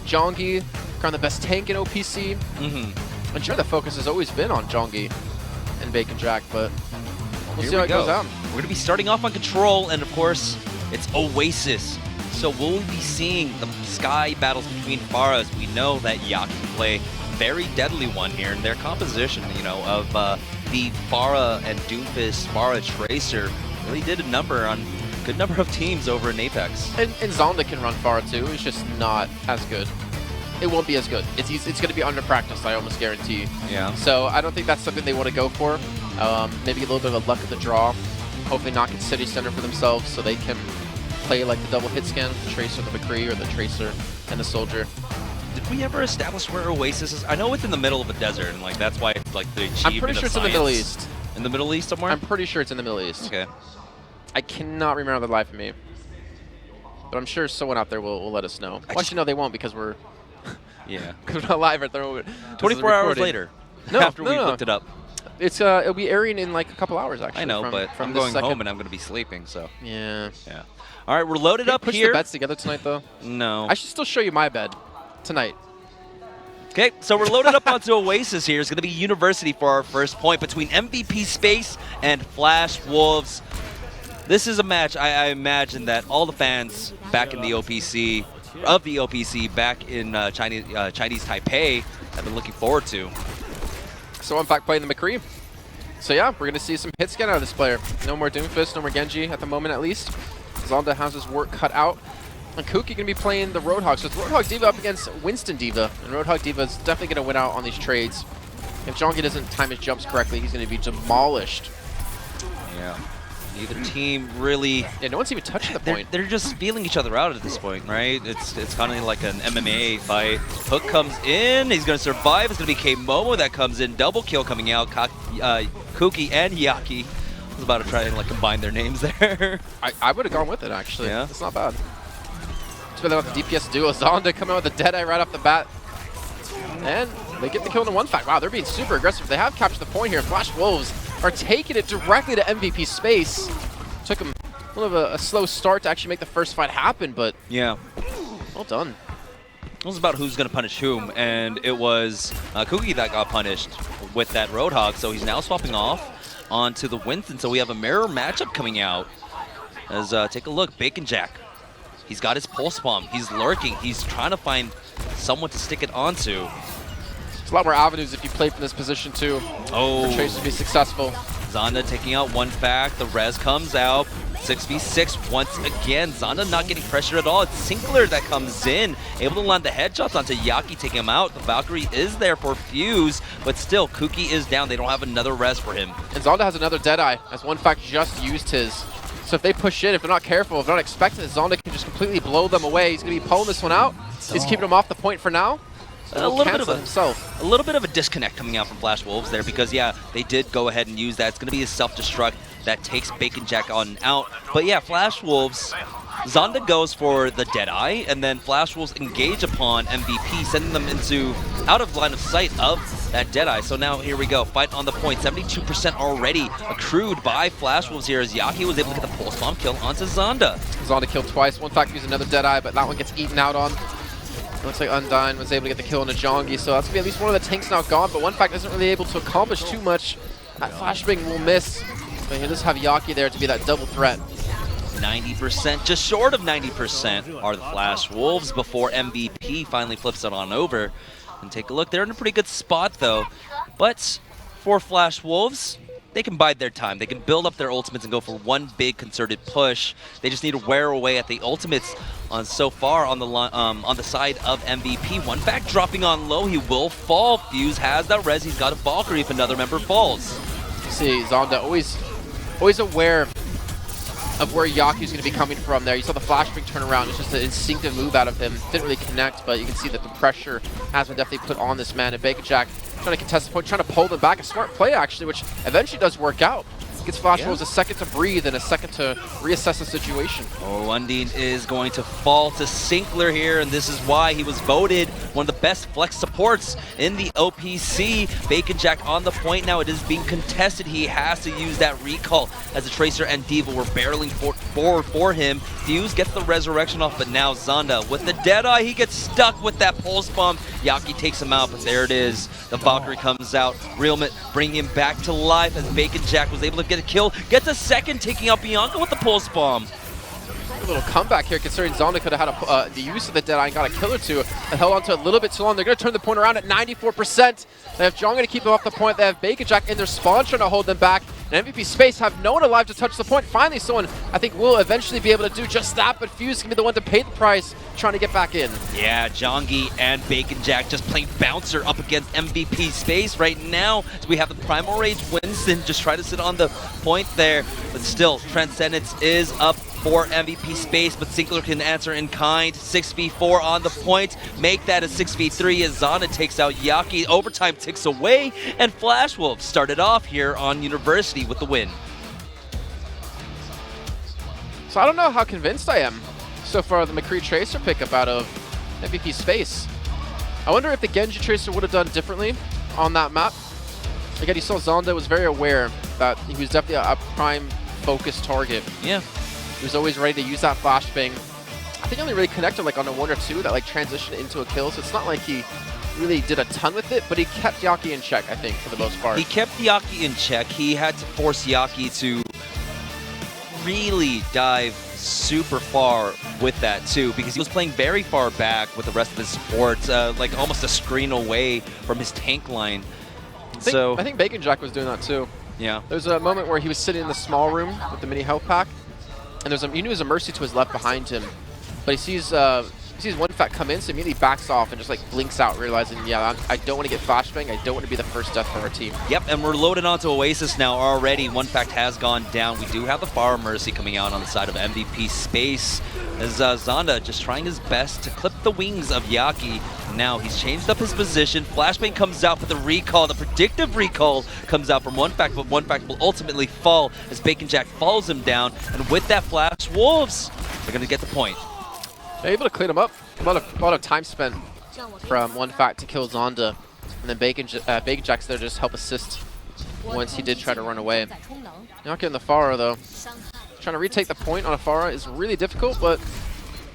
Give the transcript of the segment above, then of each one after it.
Jongi, kind of the best tank in OPC. I'm sure the focus has always been on Jongi and Bacon Jack, but we'll see how it goes out. We're going to be starting off on Control, and of course, it's Oasis. So we'll be seeing the sky battles between Pharahs. We know that Yaki can play very deadly one here, and their composition, you know, of the Pharah and Doomfist Pharah Tracer really did a good number of teams over in Apex. And Zonda can run Pharah too. It's just not as good. It won't be as good. It's going to be under practice, I almost guarantee you. Yeah. So I don't think that's something they want to go for. Maybe a little bit of a luck of the draw. Hopefully not get City Center for themselves so they can play like the double hit scan with the Tracer, the McCree, or the Tracer and the Soldier. Did we ever establish where Oasis is? I know it's in the middle of a desert, and like that's why it's like the achievement I'm pretty sure it's in the Middle East. In the Middle East somewhere? I'm pretty sure it's in the Middle East. Okay. I cannot remember the life of me. But I'm sure someone out there will let us know. Well, actually, no, they won't because we're because we're not live at the moment. 24 hours later. No, after we looked it up. It'll be airing in like a couple hours actually. I know, but I'm going home and I'm going to be sleeping, so. Yeah. Yeah. All right, we're loaded up push here. The bets together tonight though. No. I should still show you my bed tonight. Okay, so we're loaded up onto Oasis here. It's going to be University for our first point between MVP Space and Flash Wolves. This is a match I imagine that all the fans back in the OPC, back in Chinese Taipei have been looking forward to. So in fact playing the McCree. So yeah, we're going to see some hit scan out of this player. No more Doomfist, no more Genji at the moment at least. Zonda has his work cut out. And Kuki going to be playing the Roadhog. So it's Roadhog D.Va up against Winston D.Va. And Roadhog D.Va is definitely going to win out on these trades. If Jongi doesn't time his jumps correctly, he's going to be demolished. Yeah. Neither team really... Yeah, no one's even touching the point. They're just feeling each other out at this point, right? It's kind of like an MMA fight. Hook comes in. He's going to survive. It's going to be K-Momo that comes in. Double kill coming out. Kuki and Yaki. I was about to try and like combine their names there. I would have gone with it, actually. Yeah. It's not bad. It's about the DPS duo. Zonda coming out with a Deadeye right off the bat. And they get the kill in the one fact. Wow, they're being super aggressive. They have captured the point here. Flash Wolves are taking it directly to MVP Space. Took them a little bit of a slow start to actually make the first fight happen, but yeah, well done. It was about who's going to punish whom, and it was Kuki that got punished with that Roadhog, so he's now swapping off onto the Winston, so we have a mirror matchup coming out. As take a look, Bacon Jack. He's got his pulse bomb. He's lurking. He's trying to find someone to stick it onto. There's a lot more avenues if you play from this position too. Oh. For Tracer to be successful. Zonda taking out one fact. The res comes out. 6v6 once again. Zonda not getting pressure at all. It's Sinclair that comes in, able to land the headshots onto Yaki, taking him out. The Valkyrie is there for Fuse, but still, Kuki is down. They don't have another res for him. And Zonda has another Deadeye, as one fact just used his. So if they push in, if they're not careful, if they're not expecting it, Zonda can just completely blow them away. He's going to be pulling this one out. He's keeping him off the point for now. A little bit of a disconnect coming out from Flash Wolves there because, yeah, they did go ahead and use that. It's going to be a self-destruct that takes Bacon Jack on out. But, yeah, Flash Wolves, Zonda goes for the Deadeye, and then Flash Wolves engage upon MVP, sending them out of line of sight of that Deadeye. So now here we go, fight on the point. 72% already accrued by Flash Wolves here as Yaki was able to get the pulse bomb kill onto Zonda. Zonda killed twice. One fact used another Deadeye, but that one gets eaten out on. It looks like Undyne was able to get the kill on a Jongi, so that's going to be at least one of the tanks now gone, but one fact isn't really able to accomplish too much. That flashbang will miss, but he'll just have Yaki there to be that double threat. 90%, just short of 90% are the Flash Wolves before MVP finally flips it on over. And take a look, they're in a pretty good spot though. But for Flash Wolves, they can bide their time. They can build up their ultimates and go for one big concerted push. They just need to wear away at the ultimates so far on the side of MVP. One fact dropping on low, he will fall. Fuse has that res, he's got a Valkyrie if another member falls. You see Zonda always aware of where Yaki's going to be coming from there. You saw the flashbang turn around. It's just an instinctive move out of him. Didn't really connect, but you can see that the pressure has been definitely put on this man. And Bacon Jack trying to contest the point, trying to pull them back. A smart play, actually, which eventually does work out. Gives Flash Wolves a second to breathe and a second to reassess the situation. Oh, Undine is going to fall to Sinclair here, and this is why he was voted one of the best flex supports in the OPC. Bacon Jack on the point now. It is being contested. He has to use that recall as the Tracer and D.Va were forward for him. Fuse gets the resurrection off, but now Zonda with the Deadeye, he gets stuck with that pulse bomb. Yaki takes him out, but there it is. The Valkyrie comes out. Realmet bringing him back to life as Bacon Jack was able to get a kill. Gets a second, taking out Bianca with the pulse bomb. A little comeback here, considering Zonda could have had the use of the Deadeye and got a kill or two. They held on to it a little bit too long. They're going to turn the point around at 94%. They have John going to keep them off the point. They have Bacon Jack in their spawn trying to hold them back. And MVP Space have no one alive to touch the point. Finally, someone I think will eventually be able to do just that, but Fuse can be the one to pay the price trying to get back in. Yeah, Jongi and Bacon Jack just playing bouncer up against MVP Space right now. So we have the Primal Rage Winston just try to sit on the point there, but still, Transcendence is up for MVP Space, but Sinclair can answer in kind. 6v4 on the point. Make that a 6v3 as Zonda takes out Yaki. Overtime ticks away, and Flash Wolves started off here on University with the win. So I don't know how convinced I am so far of the McCree Tracer pickup out of MVP Space. I wonder if the Genji Tracer would have done differently on that map. Again, you saw Zonda was very aware that he was definitely a prime focused target. Yeah. He was always ready to use that flashbang. I think he only really connected like on a 1 or 2 that like transitioned into a kill, so it's not like he really did a ton with it, but he kept Yaki in check, I think, for the most part. He kept Yaki in check. He had to force Yaki to really dive super far with that too, because he was playing very far back with the rest of his support, like almost a screen away from his tank line. I think Bacon Jack was doing that too. Yeah. There was a moment where he was sitting in the small room with the mini health pack, and he knew there's a Mercy to his left behind him, but he sees one Fat come in, so immediately backs off and just like blinks out, realizing, yeah, I don't want to get flashbang. I don't want to be the first death for our team. Yep, and we're loaded onto Oasis now already. One Fact has gone down. We do have the Far Mercy coming out on the side of MVP Space, as Zonda just trying his best to clip the wings of Yaki. Now he's changed up his position. Flashbang comes out for the recall. The predictive recall comes out from One Fact, but One Fact will ultimately fall as Bacon Jack follows him down. And with that, Flash Wolves are going to get the point. They're able to clean him up. A lot of time spent from One Fact to kill Zonda, and then Bacon Jack's there to just help assist once he did try to run away. Not getting the Pharah though. Trying to retake the point on a Pharah is really difficult, but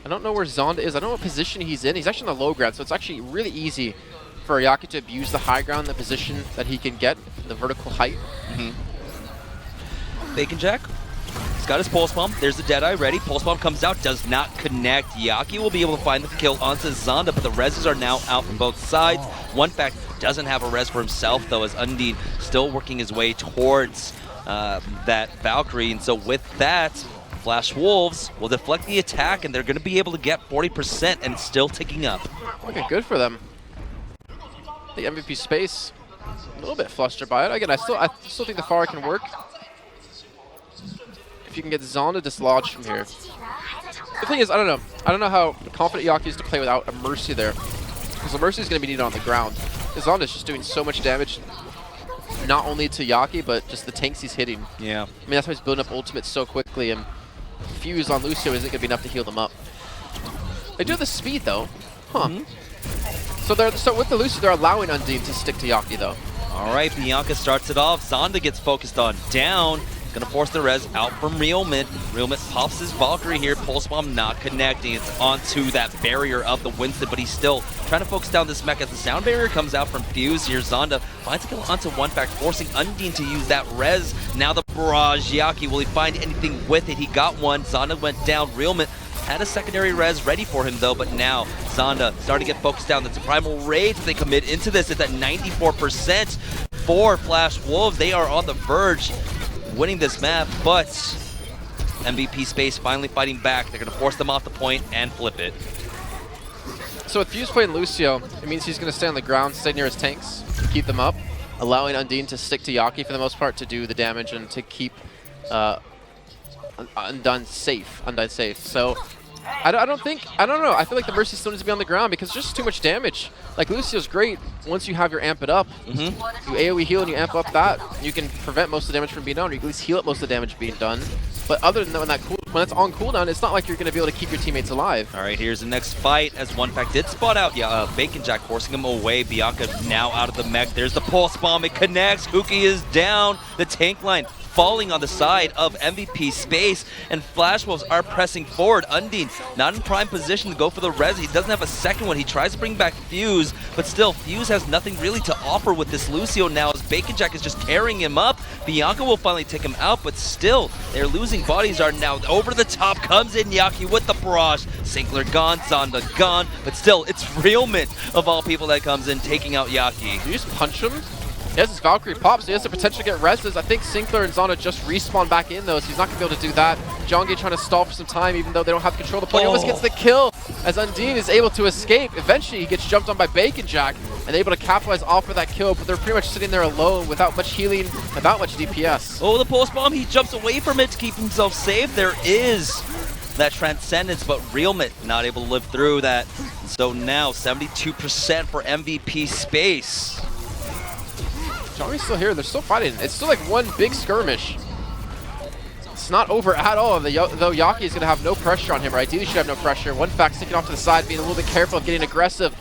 I don't know where Zonda is. I don't know what position he's in. He's actually in the low ground, so it's actually really easy for Yaki to abuse the high ground, the position that he can get, the vertical height. Bacon Jack. He's got his Pulse Bomb. There's the Deadeye ready. Pulse Bomb comes out, does not connect. Yaki will be able to find the kill onto Zonda, but the reses are now out from both sides. One Fact doesn't have a res for himself, though, as Undine still working his way towards that Valkyrie. And so with that, Flash Wolves will deflect the attack, and they're going to be able to get 40% and still ticking up. Okay, good for them. The MVP Space, a little bit flustered by it. Again, I still think the Pharah can work. If you can get Zonda dislodged from here. The thing is, I don't know how confident Yaki is to play without a Mercy there, because the Mercy is going to be needed on the ground. Zonda is just doing so much damage, not only to Yaki, but just the tanks he's hitting. Yeah. I mean, that's why he's building up ultimates so quickly, and Fuse on Lucio isn't going to be enough to heal them up. They do have the speed, though. Huh. So with the Lucio, they're allowing Undine to stick to Yaki, though. All right, Bianca starts it off. Zonda gets focused on down. Gonna force the res out from Realmet. Realmet pops his Valkyrie here. Pulse Bomb not connecting. It's onto that barrier of the Winston, but he's still trying to focus down this mech as the sound barrier comes out from Fuse. Here, Zonda finds a kill onto One Fact, forcing Undine to use that res. Now the barrage. Yaki, will he find anything with it? He got one. Zonda went down. Realmet had a secondary res ready for him though, but now Zonda starting to get focused down. That's a Primal Rage. They commit into this. It's at 94% for Flash Wolves. They are on the verge winning this map, but MVP Space finally fighting back. They're going to force them off the point and flip it. So with Fuse playing Lucio, it means he's going to stay on the ground, stay near his tanks, keep them up, allowing Undine to stick to Yaki for the most part to do the damage and to keep Undine safe. So I don't know. I feel like the Mercy still needs to be on the ground because there's just too much damage. Like, Lucio's great once you have your amp it up. You AoE heal and you amp up that, you can prevent most of the damage from being done, or you can at least heal up most of the damage being done. But other than that, when it's on cooldown, it's not like you're going to be able to keep your teammates alive. All right, here's the next fight as One Fact did spot out Bacon Jack, forcing him away. Bianca now out of the mech. There's the Pulse Bomb. It connects. Huki is down. The tank line falling on the side of MVP Space, and Flash Wolves are pressing forward. Undine not in prime position to go for the res. He doesn't have a second one. He tries to bring back Fuse, but still, Fuse has nothing really to offer with this Lucio now as Bacon Jack is just tearing him up. Bianca will finally take him out, but still, they're losing bodies are now. Over the top comes in Yaki with the barrage. Sinclair gone, Zonda gone, but still, it's Realment of all people that comes in taking out Yaki. You just punch him? He has his Valkyrie pop, so he has the potential to get reses. I think Sinclair and Zonda just respawn back in though, so he's not going to be able to do that. Jongi trying to stall for some time, even though they don't have control of the point. He almost gets the kill as Undine is able to escape. Eventually, he gets jumped on by Bacon Jack and able to capitalize off of that kill, but they're pretty much sitting there alone without much healing, without much DPS. Oh, the pulse bomb, he jumps away from it to keep himself safe. There is that Transcendence, but Realment not able to live through that. So now 72% for MVP Space. Jongi's still here. They're still fighting. It's still like one big skirmish. It's not over at all, though Yaki is going to have no pressure on him, or ideally should have no pressure. One fact sticking off to the side, being a little bit careful of getting aggressive.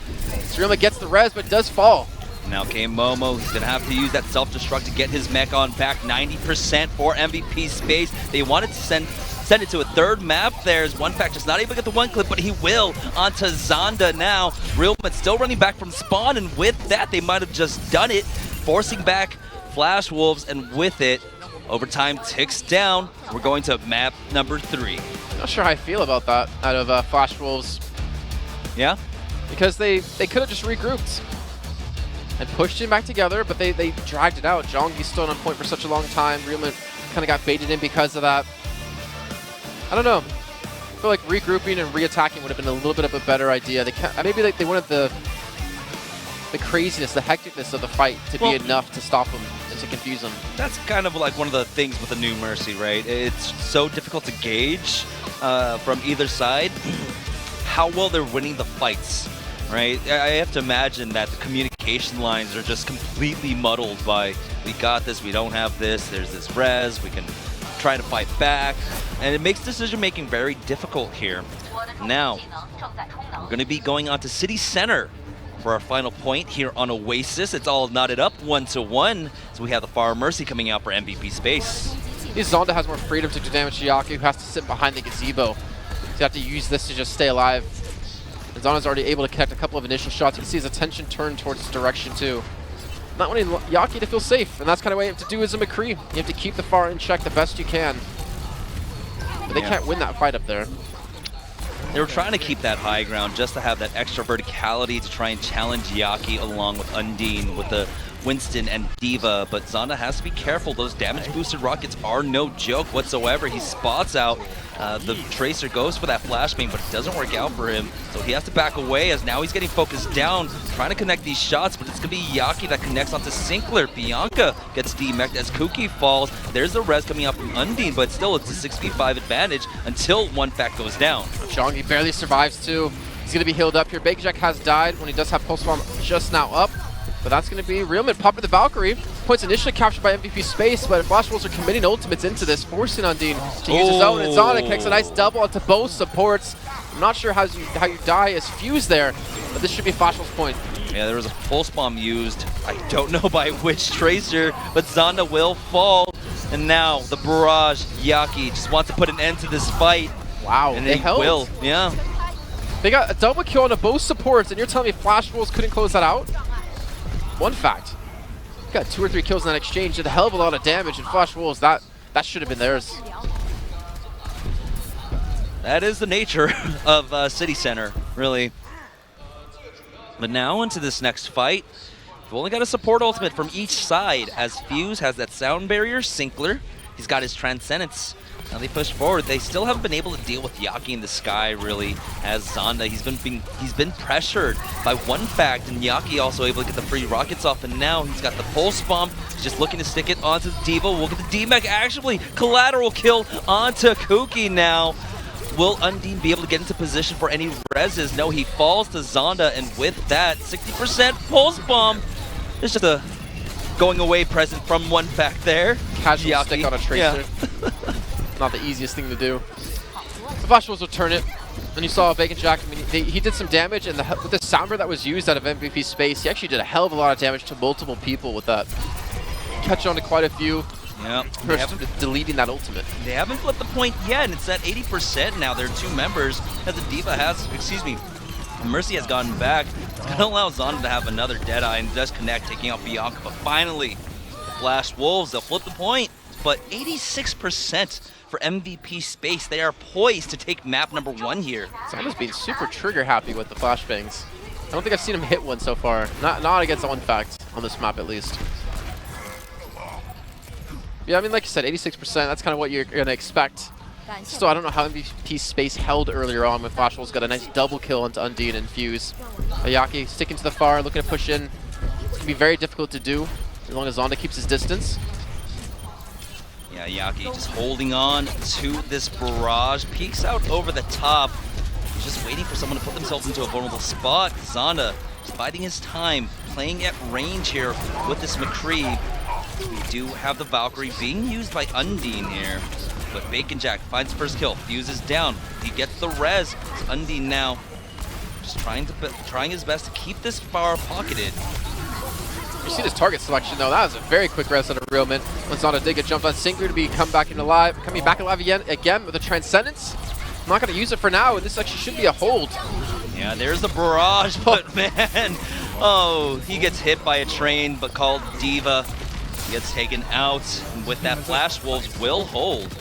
Realment gets the res, but does fall. Now came Momo. He's going to have to use that self-destruct to get his mech on back. 90% for MVP Space. They wanted to send it to a third map. There's One Fact just not able to get the one clip, but he will onto Zonda now. Realment still running back from spawn, and with that, they might have just done it, forcing back Flash Wolves, and with it, overtime ticks down. We're going to map number 3. Not sure how I feel about that out of Flash Wolves. Yeah? Because they could have just regrouped and pushed him back together, but they dragged it out. Jongi stood on point for such a long time. Realment kind of got baited in because of that. I don't know. I feel like regrouping and reattacking would have been a little bit of a better idea. Maybe they wanted the craziness, the hecticness of the fight to be enough to stop them and to confuse them. That's kind of like one of the things with the new Mercy, right? It's so difficult to gauge from either side how well they're winning the fights, right? I have to imagine that the communication lines are just completely muddled by, we got this, we don't have this, there's this res, we can try to fight back, and it makes decision making very difficult here. Now, we're going to be going on to City Center for our final point here on Oasis. It's all knotted up 1-1, so we have the Far Mercy coming out for MVP Space. Zonda has more freedom to do damage to Yaki, who has to sit behind the gazebo. So you have to use this to just stay alive. And Zonda's already able to connect a couple of initial shots. You can see his attention turn towards this direction too. Not wanting Yaki to feel safe, and that's kind of what you have to do as a McCree. You have to keep the Far in check the best you can. But they can't win that fight up there. They were trying to keep that high ground just to have that extra verticality to try and challenge Yaki along with Undine with the Winston and Diva, but Zonda has to be careful. Those damage boosted rockets are no joke whatsoever. He spots out the Tracer, goes for that flashbang, but it doesn't work out for him, so he has to back away as now he's getting focused down, trying to connect these shots, but it's going to be Yaki that connects onto Sinclair. Bianca gets demeched as Kuki falls. There's the res coming out from Undine, but still it's a 6v5 advantage until One Fact goes down. Jongi barely survives too. He's going to be healed up here. Bacon Jack has died when he does have Pulse Bomb just now up. But that's going to be Realment popping the Valkyrie. Points initially captured by MVP Space, but Flash Wolves are committing ultimates into this, forcing Undine to use his own. And Zonda connects a nice double onto both supports. I'm not sure how you die as Fuse there, but this should be Flash Wolves' point. Yeah, there was a pulse bomb used. I don't know by which Tracer, but Zonda will fall. And now the barrage, Yaki just wants to put an end to this fight. Wow, and they will. Yeah. They got a double kill onto both supports, and you're telling me Flash Wolves couldn't close that out? One fact, got 2 or 3 kills in that exchange, did a hell of a lot of damage, and Flash Wolves, that should have been theirs. That is the nature of City Center, really. But now into this next fight, we've only got a support ultimate from each side, as Fuse has that sound barrier, Sinclair, he's got his Transcendence. Now they push forward. They still haven't been able to deal with Yaki in the sky, really, as Zonda. He's been pressured by One Fact, and Yaki also able to get the free rockets off, and now he's got the Pulse Bomb. He's just looking to stick it onto the Diva. We'll get the D-Mech, actually, collateral kill onto Kuki now. Will Undine be able to get into position for any reses? No, he falls to Zonda, and with that, 60% Pulse Bomb. It's just a going away present from One Fact there. Casual Yaki. stick on a Tracer. Yeah. Not the easiest thing to do. The Flash Wolves will turn it, and you saw Bacon Jack. I mean, he did some damage, and with the sounder that was used out of MVP Space, he actually did a hell of a lot of damage to multiple people with that. Catch on to quite a few. Yeah. Deleting that ultimate. They haven't flipped the point yet, and it's at 80% now. There are 2 members, as the D.Va has, Mercy has gotten back. It's going to allow Zonda to have another Deadeye and does connect, taking out Bianca. But finally, the Flash Wolves, they'll flip the point. But 86% for MVP Space. They are poised to take map number 1 here. Zonda's being super trigger happy with the flashbangs. I don't think I've seen him hit one so far. Not against Unfact, on this map at least. Yeah, I mean, like you said, 86%, that's kind of what you're going to expect. Still, I don't know how MVP Space held earlier on when Flash Wolves got a nice double kill into Undine and Fuse. Ayaki sticking to the far, looking to push in. It's going to be very difficult to do as long as Zonda keeps his distance. Yeah, Yaki just holding on to this barrage. Peeks out over the top. He's just waiting for someone to put themselves into a vulnerable spot. Zonda just biding his time, playing at range here with this McCree. We do have the Valkyrie being used by Undine here. But Bacon Jack finds first kill. Fuse is down. He gets the res. It's Undine now. Just trying his best to keep this bar pocketed. You see this target selection though. That was a very quick res out of Realman. When Zonda did get jumped on Singler to be coming back alive again with a Transcendence. I'm not going to use it for now, and this actually should be a hold. Yeah, there's the barrage, but man, oh, he gets hit by a train, but called D.Va. He gets taken out, and with that Flash, Wolves will hold.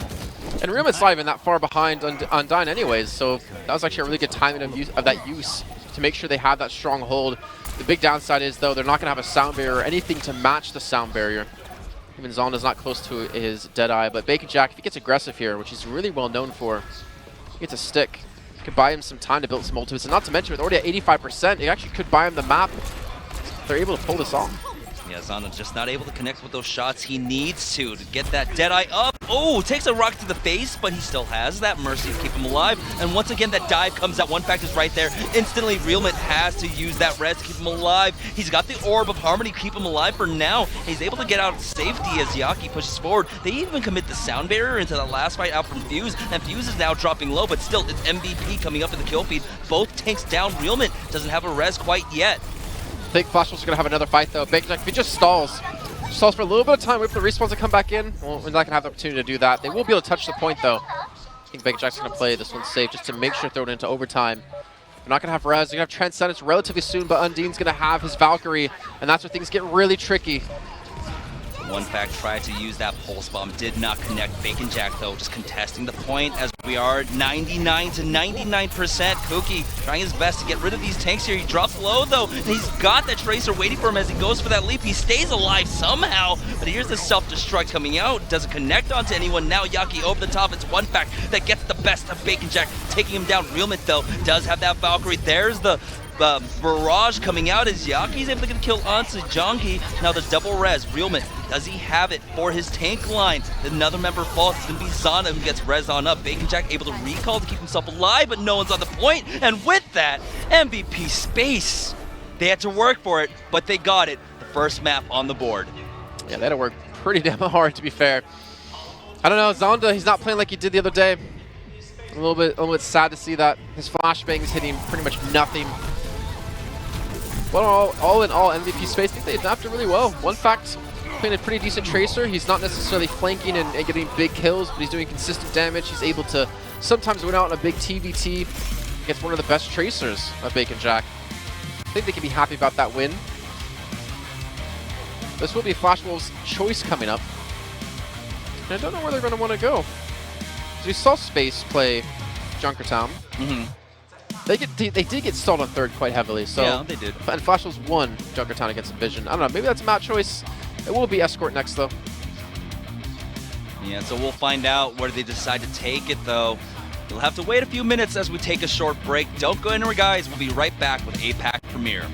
And Realman's not even that far behind Undine anyways, so that was actually a really good timing of that use to make sure they have that strong hold. The big downside is, though, they're not going to have a sound barrier or anything to match the sound barrier. Even Zonda's not close to his Deadeye, but Bacon Jack, if he gets aggressive here, which he's really well known for, he gets a stick. Could buy him some time to build some ultimates, and not to mention, with already at 85%, it actually could buy him the map. They're able to pull this off. Yeah, Zonda just not able to connect with those shots he needs to get that Deadeye up. Oh, takes a rock to the face, but he still has that Mercy to keep him alive. And once again, that dive comes out. Unfact is right there. Instantly, Realman has to use that res to keep him alive. He's got the Orb of Harmony to keep him alive for now. He's able to get out of safety as Yaki pushes forward. They even commit the sound barrier into the last fight out from Fuse. And Fuse is now dropping low, but still, it's MVP coming up in the kill feed. Both tanks down. Realman doesn't have a res quite yet. I think Flash Wolves are going to have another fight, though. Bacon Jack, if he just stalls for a little bit of time, wait for the respawns to come back in, well, we're not going to have the opportunity to do that. They will be able to touch the point, though. I think Bacon Jack's going to play this one safe just to make sure to throw it into overtime. They're not going to have res. They're going to have Transcendence relatively soon, but Undine's going to have his Valkyrie, and that's where things get really tricky. Unfact tried to use that pulse bomb, did not connect. Bacon Jack, though, just contesting the point as we are 99 to 99%. Kuki trying his best to get rid of these tanks here. He drops low, though, and he's got that Tracer waiting for him as he goes for that leap. He stays alive somehow, but here's the self-destruct coming out. Doesn't connect onto anyone. Now Yaki over the top. It's Unfact that gets the best of Bacon Jack, taking him down. Realman, though, does have that Valkyrie. There's the barrage coming out as Yaki's able to get a kill onto Jongi. Now the double res. Realman, does he have it for his tank line? Another member falls. It's going to be Zonda who gets res on up. Bacon Jack able to recall to keep himself alive, but no one's on the point. And with that, MVP Space. They had to work for it, but they got it. The first map on the board. Yeah, they had to work pretty damn hard, to be fair. I don't know, Zonda, he's not playing like he did the other day. A little bit sad to see that. His flashbangs hitting pretty much nothing. But all in all, MVP Space, I think they adapted really well. Unfact playing a pretty decent Tracer. He's not necessarily flanking and getting big kills, but he's doing consistent damage. He's able to sometimes win out in a big TVT against one of the best Tracers of Bacon Jack. I think they can be happy about that win. This will be Flash Wolves' choice coming up. And I don't know where they're going to want to go. We saw Space play Junkertown. They did get stalled on third quite heavily. So yeah, they did. And Flash Wolves won Junkertown against Envision. I don't know, maybe that's a map choice. It will be Escort next, though. Yeah, so we'll find out where they decide to take it, though. You'll have to wait a few minutes as we take a short break. Don't go anywhere, guys. We'll be right back with APAC Premiere.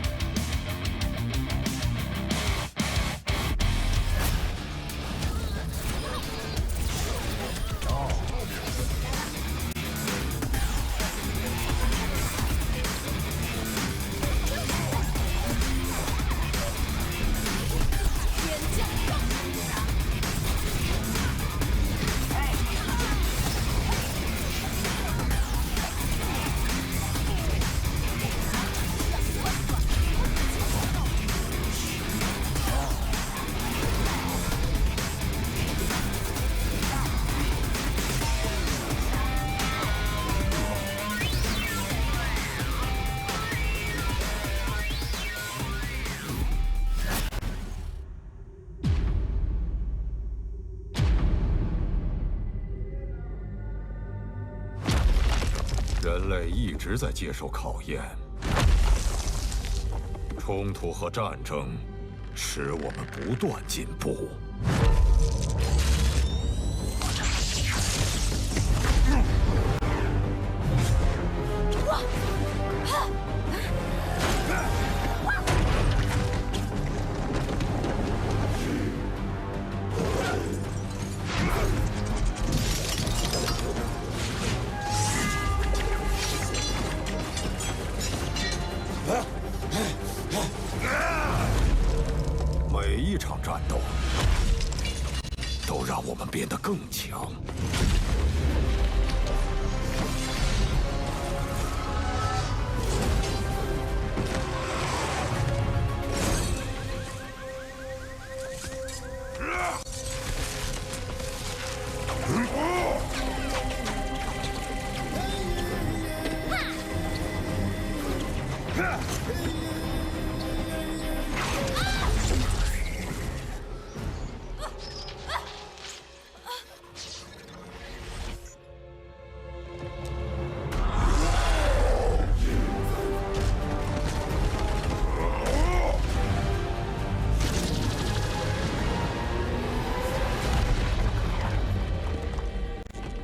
人类一直在接受考验，冲突和战争使我们不断进步。每一场战斗都让我们变得更强。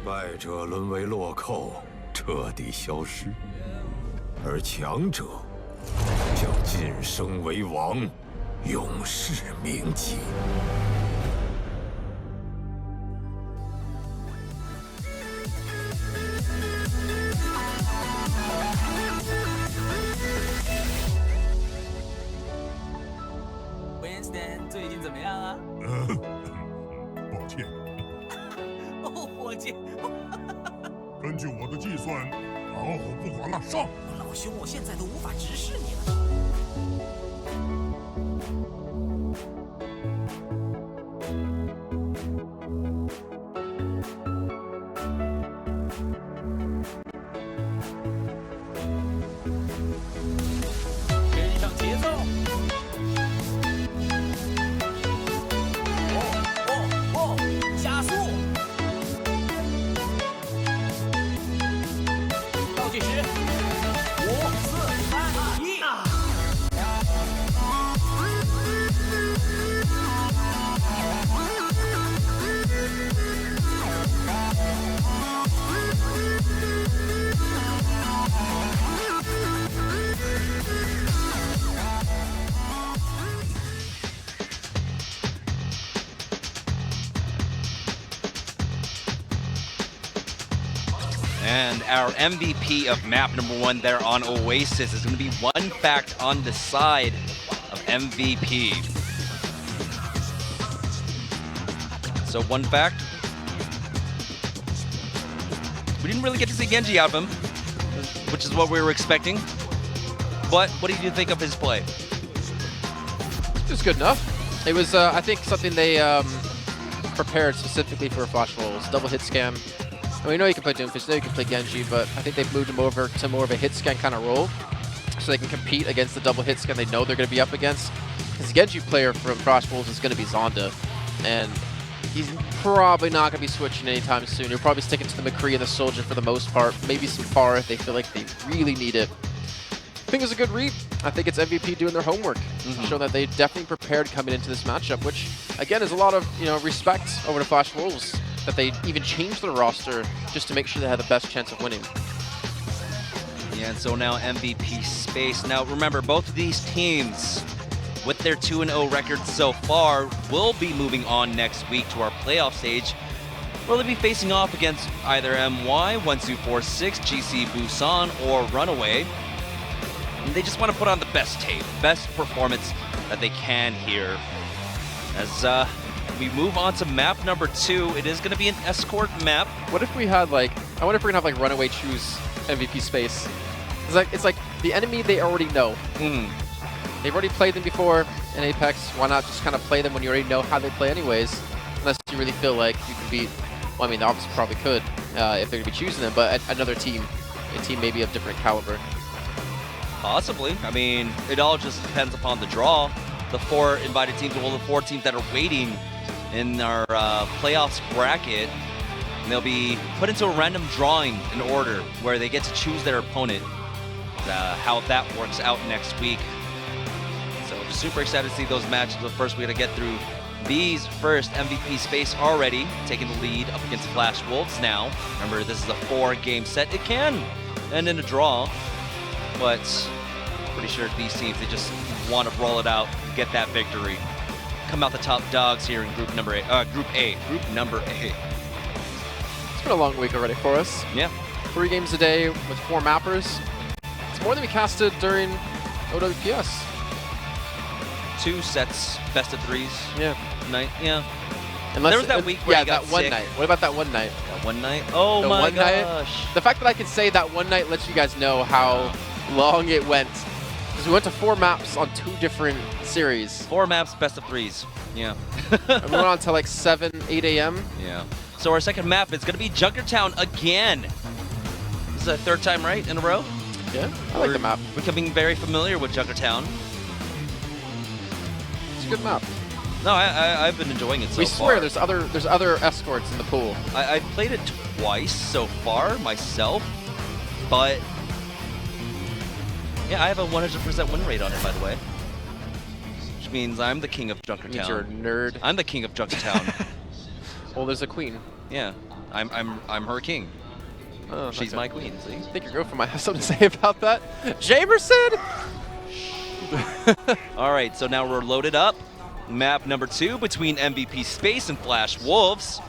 败者沦为落寇，彻底消失，而强者将晋升为王，永世铭记。Winston 最近怎么样啊？抱歉，哦，伙计，根据我的计算，老虎不往那上。老兄，我现在都无法直视你了。跟上节奏。加速！倒计时，5、4、3、2、1。And our MVP of map number 1 there on Oasis is going to be one fact on the side of MVP. So one fact, we didn't really get to see Genji out of him, which is what we were expecting. But what did you think of his play? It was good enough. It was, I think, something they prepared specifically for Flash Rolls. Double hit scam. And we know you can play Doomfist, know you can play Genji, but I think they've moved him over to more of a hit scan kind of role, so they can compete against the double hit scan they know they're going to be up against. Because the Genji player from Flash Rolls is going to be Zonda, and he's probably not going to be switching anytime soon. He'll probably sticking to the McCree and the Soldier for the most part. Maybe some Pharah if they feel like they really need it. I think it was a good read. I think it's MVP doing their homework, showing that they definitely prepared coming into this matchup, which again is a lot of respect over to Flash Wolves, that they even changed their roster just to make sure they had the best chance of winning. Yeah, and so now MVP space. Now remember, both of these teams, with their 2-0 records so far, will be moving on next week to our playoff stage. Will they be facing off against either MY, 1246, GC Busan, or Runaway? And they just want to put on the best tape, best performance that they can here. As we move on to map number 2, it is going to be an escort map. What if we had I wonder if we're gonna have Runaway choose MVP space. It's like the enemy they already know. They've already played them before in Apex. Why not just kind of play them when you already know how they play anyways? Unless you really feel like you can beat, well, I mean, they obviously probably could if they're gonna be choosing them, but another team, a team maybe of different caliber. Possibly. I mean, it all just depends upon the draw. The 4 invited teams, well, the 4 teams that are waiting in our playoffs bracket, And they'll be put into a random drawing in order where they get to choose their opponent. How that works out next week. So super excited to see those matches. But first, we got to get through these first MVP space already, taking the lead up against Flash Wolves now. Remember, this is a 4-game set. It can end in a draw, but pretty sure these teams, they just want to roll it out, get that victory. Come out the top dogs here in Group number A. Group number A. It's been a long week already for us. Yeah. 3 games a day with 4 mappers. It's more than we casted during OWPS. 2 sets, best of 3s. Yeah. Night, yeah. Unless there was that week where yeah, you got that one sick. night. What about that one night? That one night? Oh The my one night? gosh. The fact that I can say that one night lets you guys know how long it went. Because we went to 4 maps on 2 different series. 4 maps, best of 3s. Yeah. And we went on till like 7, 8 a.m. Yeah. So our second map is going to be Junkertown again. This is the 3rd time, right, in a row? Yeah, I like the map. Becoming very familiar with Junkertown. It's a good map. No, I've been enjoying it so far. We swear there's other escorts in the pool. I've played it twice so far myself, but yeah, I have a 100% win rate on it, by the way. Which means I'm the king of Junkertown. Means you're a nerd. I'm the king of Junkertown. Well, there's a queen. Yeah, I'm her king. Oh, She's okay. my queen, see? I think your girlfriend might have something to say about that. Jamerson! All right, so now we're loaded up. Map number 2 between MVP Space and Flash Wolves.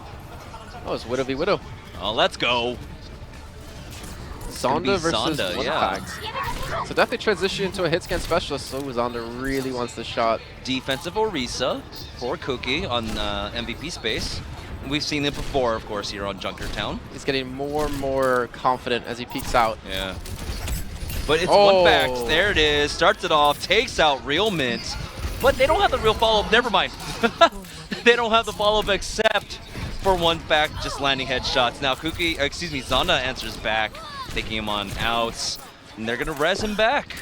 Oh, it's Widow v Widow. Oh, let's go. Zonda versus Zonda, one yeah. pack. So definitely transition into a hit scan specialist. So Zonda really wants the shot. Defensive Orisa for Cookie on MVP Space. We've seen it before, of course, here on Junkertown. He's getting more and more confident as he peeks out. Yeah. But it's Oh. one back. There it is. Starts it off. Takes out Real Mint. But they don't have the real follow-up. Never mind. They don't have the follow-up except for one back just landing headshots. Now Zonda answers back, taking him on outs. And they're going to res him back.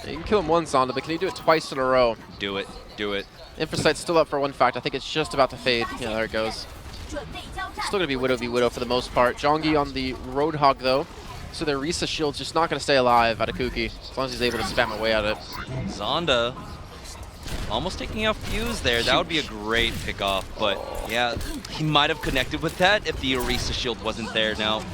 You can kill him once, Zonda, but can he do it twice in a row? Do it. Do it. Infosight's still up for one fact. I think it's just about to fade. Yeah, there it goes. Still going to be Widow v Widow for the most part. Jongi on the Roadhog, though. So their Risa shield's just not going to stay alive out of Kuki, as long as he's able to spam away at it. Zonda almost taking out Fuse there. That would be a great pickoff, but yeah, he might have connected with that if the Orisa shield wasn't there. Now,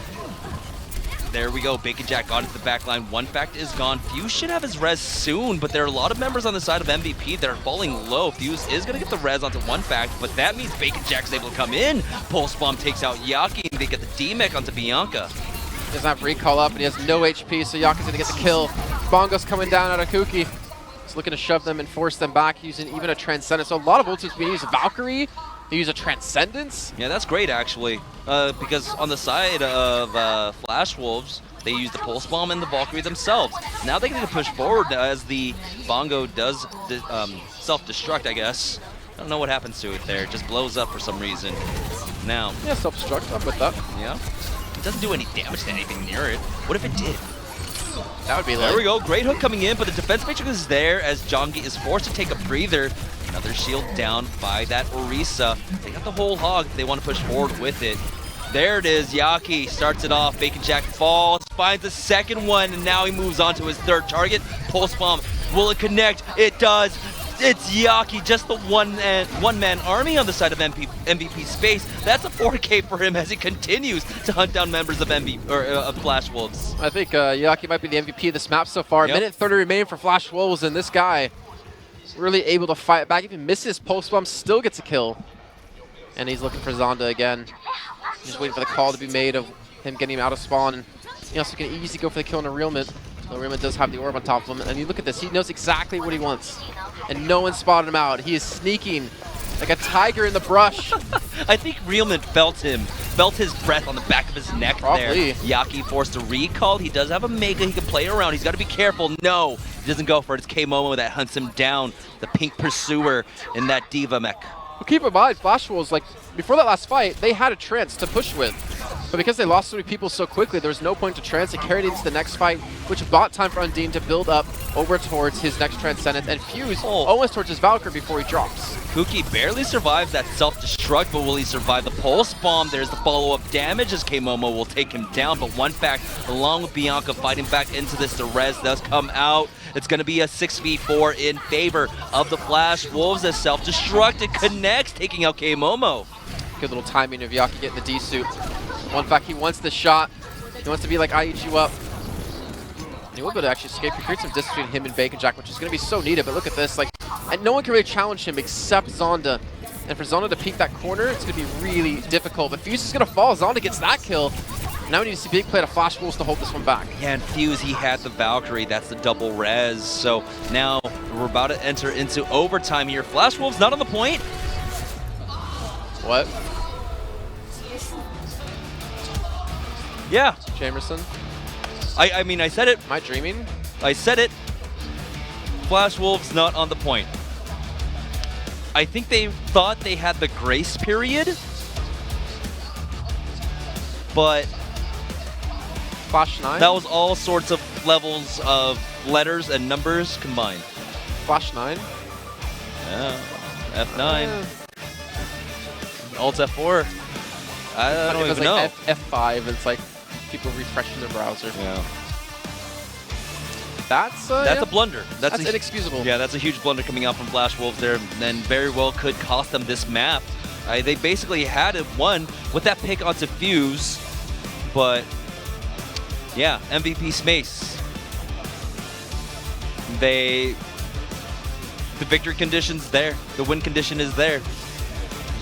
there we go. Bacon Jack got into the back line. One fact is gone. Fuse should have his res soon, but there are a lot of members on the side of MVP that are falling low. Fuse is going to get the res onto one fact, but that means Bacon Jack's able to come in. Pulse Bomb takes out Yaki, and they get the D-Mech onto Bianca. He doesn't have recall up, and he has no HP, so Yaki's going to get the kill. Bongo's coming down out of Kuki. He's looking to shove them and force them back, using even a Transcendence. So a lot of ultimates being used. Valkyrie, they use a Transcendence. Yeah, that's great, actually, because on the side of Flash Wolves, they use the Pulse Bomb and the Valkyrie themselves. Now they need to push forward as the Bongo does self-destruct, I guess. I don't know what happens to it there. It just blows up for some reason. Now. Yeah, self-destruct. I'm with that. Yeah. It doesn't do any damage to anything near it. What if it did? That would be lit. There we go. Great hook coming in, but the defense matrix is there as Jongi is forced to take a breather. Another shield down by that Orisa. They got the whole hog. They want to push forward with it. There it is. Yaki starts it off. Bacon Jack falls, finds the second one, and now he moves on to his third target. Pulse Bomb. Will it connect? It does. It's Yaki, just the one-man army on the side of MVP Space. That's a 4K for him as he continues to hunt down members of Flash Wolves. I think Yaki might be the MVP of this map so far. Yep. Minute 30 remaining for Flash Wolves, and this guy really able to fight back. Even misses Pulse Bomb, still gets a kill. And he's looking for Zonda again. Just waiting for the call to be made of him getting him out of spawn. And he also can easily go for the kill on a Realment. The Realment does have the orb on top of him. And you look at this, he knows exactly what he wants. And no one spotted him out. He is sneaking like a tiger in the brush. I think Realment felt his breath on the back of his neck. Probably. There. Yaki forced a recall. He does have a Mega he can play around. He's got to be careful. No, he doesn't go for it. It's K-Momo that hunts him down. The pink pursuer in that Diva mech. Well, keep in mind, Flash Wolves, like, before that last fight, they had a trance to push with. But because they lost so many people so quickly, there was no point to trans. It carried into the next fight, which bought time for Undine to build up over towards his next Transcendence and fuse almost towards his Valkyrie before he drops. Kuki barely survives that self-destruct, but will he survive the Pulse Bomb? There's the follow-up damage as K-Momo will take him down, but one fact, along with Bianca fighting back into this, the res does come out. It's going to be a 6v4 in favor of the Flash Wolves as self-destruct. It connects, taking out K-Momo. Good little timing of Yaki getting the D-suit. One fact, he wants the shot. He wants to be like, I eat you up. And he will be able to actually escape. He creates some distance between him and Bacon Jack, which is going to be so needed. But look at this. And no one can really challenge him except Zonda. And for Zonda to peek that corner, it's going to be really difficult. But Fuse is going to fall. Zonda gets that kill. Now we need to see big play to Flash Wolves to hold this one back. Yeah, and Fuse, he had the Valkyrie. That's the double res. So now we're about to enter into overtime here. Flash Wolves not on the point. What? Yeah. Jamerson? I mean, I said it. Am I dreaming? I said it. Flash Wolves not on the point. I think they thought they had the grace period, but Flash 9? that was all sorts of levels of letters and numbers combined. Flash 9? Yeah. F9. Alt F4. I don't even know. F5, it's like people refreshing their browser. Yeah. That's a blunder. That's inexcusable. Yeah, that's a huge blunder coming out from Flash Wolves there, and very well could cost them this map. They basically had it won with that pick onto Fuse, but yeah, MVP Smace. The victory condition's there. The win condition is there.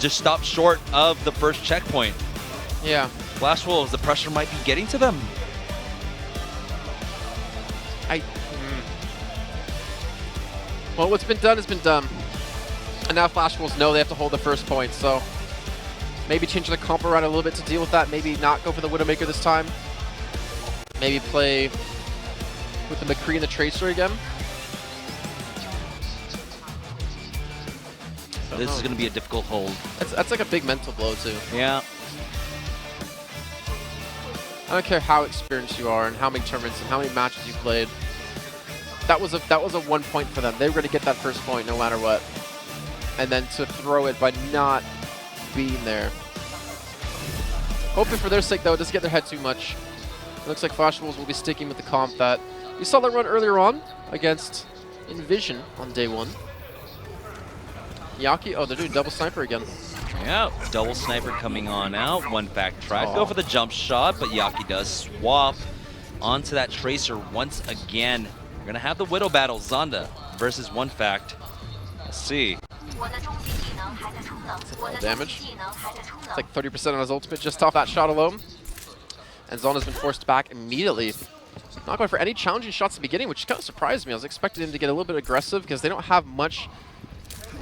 Just stopped short of the first checkpoint. Yeah. Flash Wolves, the pressure might be getting to them. Well, what's been done has been done. And now Flash Wolves know they have to hold the first point, so maybe change the comp around a little bit to deal with that. Maybe not go for the Widowmaker this time. Maybe play with the McCree and the Tracer again. This is going to be a difficult hold. That's like a big mental blow, too. Yeah. I don't care how experienced you are and how many tournaments and how many matches you played. That was a 1 point for them. They were going to get that first point no matter what. And then to throw it by not being there. Hoping for their sake, though, it doesn't get their head too much. It looks like Flash Wolves will be sticking with the comp that we saw them run earlier on against Envision on day 1. Yaki, oh, they're doing double sniper again. Yeah, double sniper coming on out. One fact tried to go for the jump shot, but Yaki does swap onto that Tracer once again. We're going to have the Widow battle, Zonda versus One Fact. Let's see. Damage. It's like 30% on his ultimate just off that shot alone. And Zonda's been forced back immediately. Not going for any challenging shots at the beginning, which kind of surprised me. I was expecting him to get a little bit aggressive because they don't have much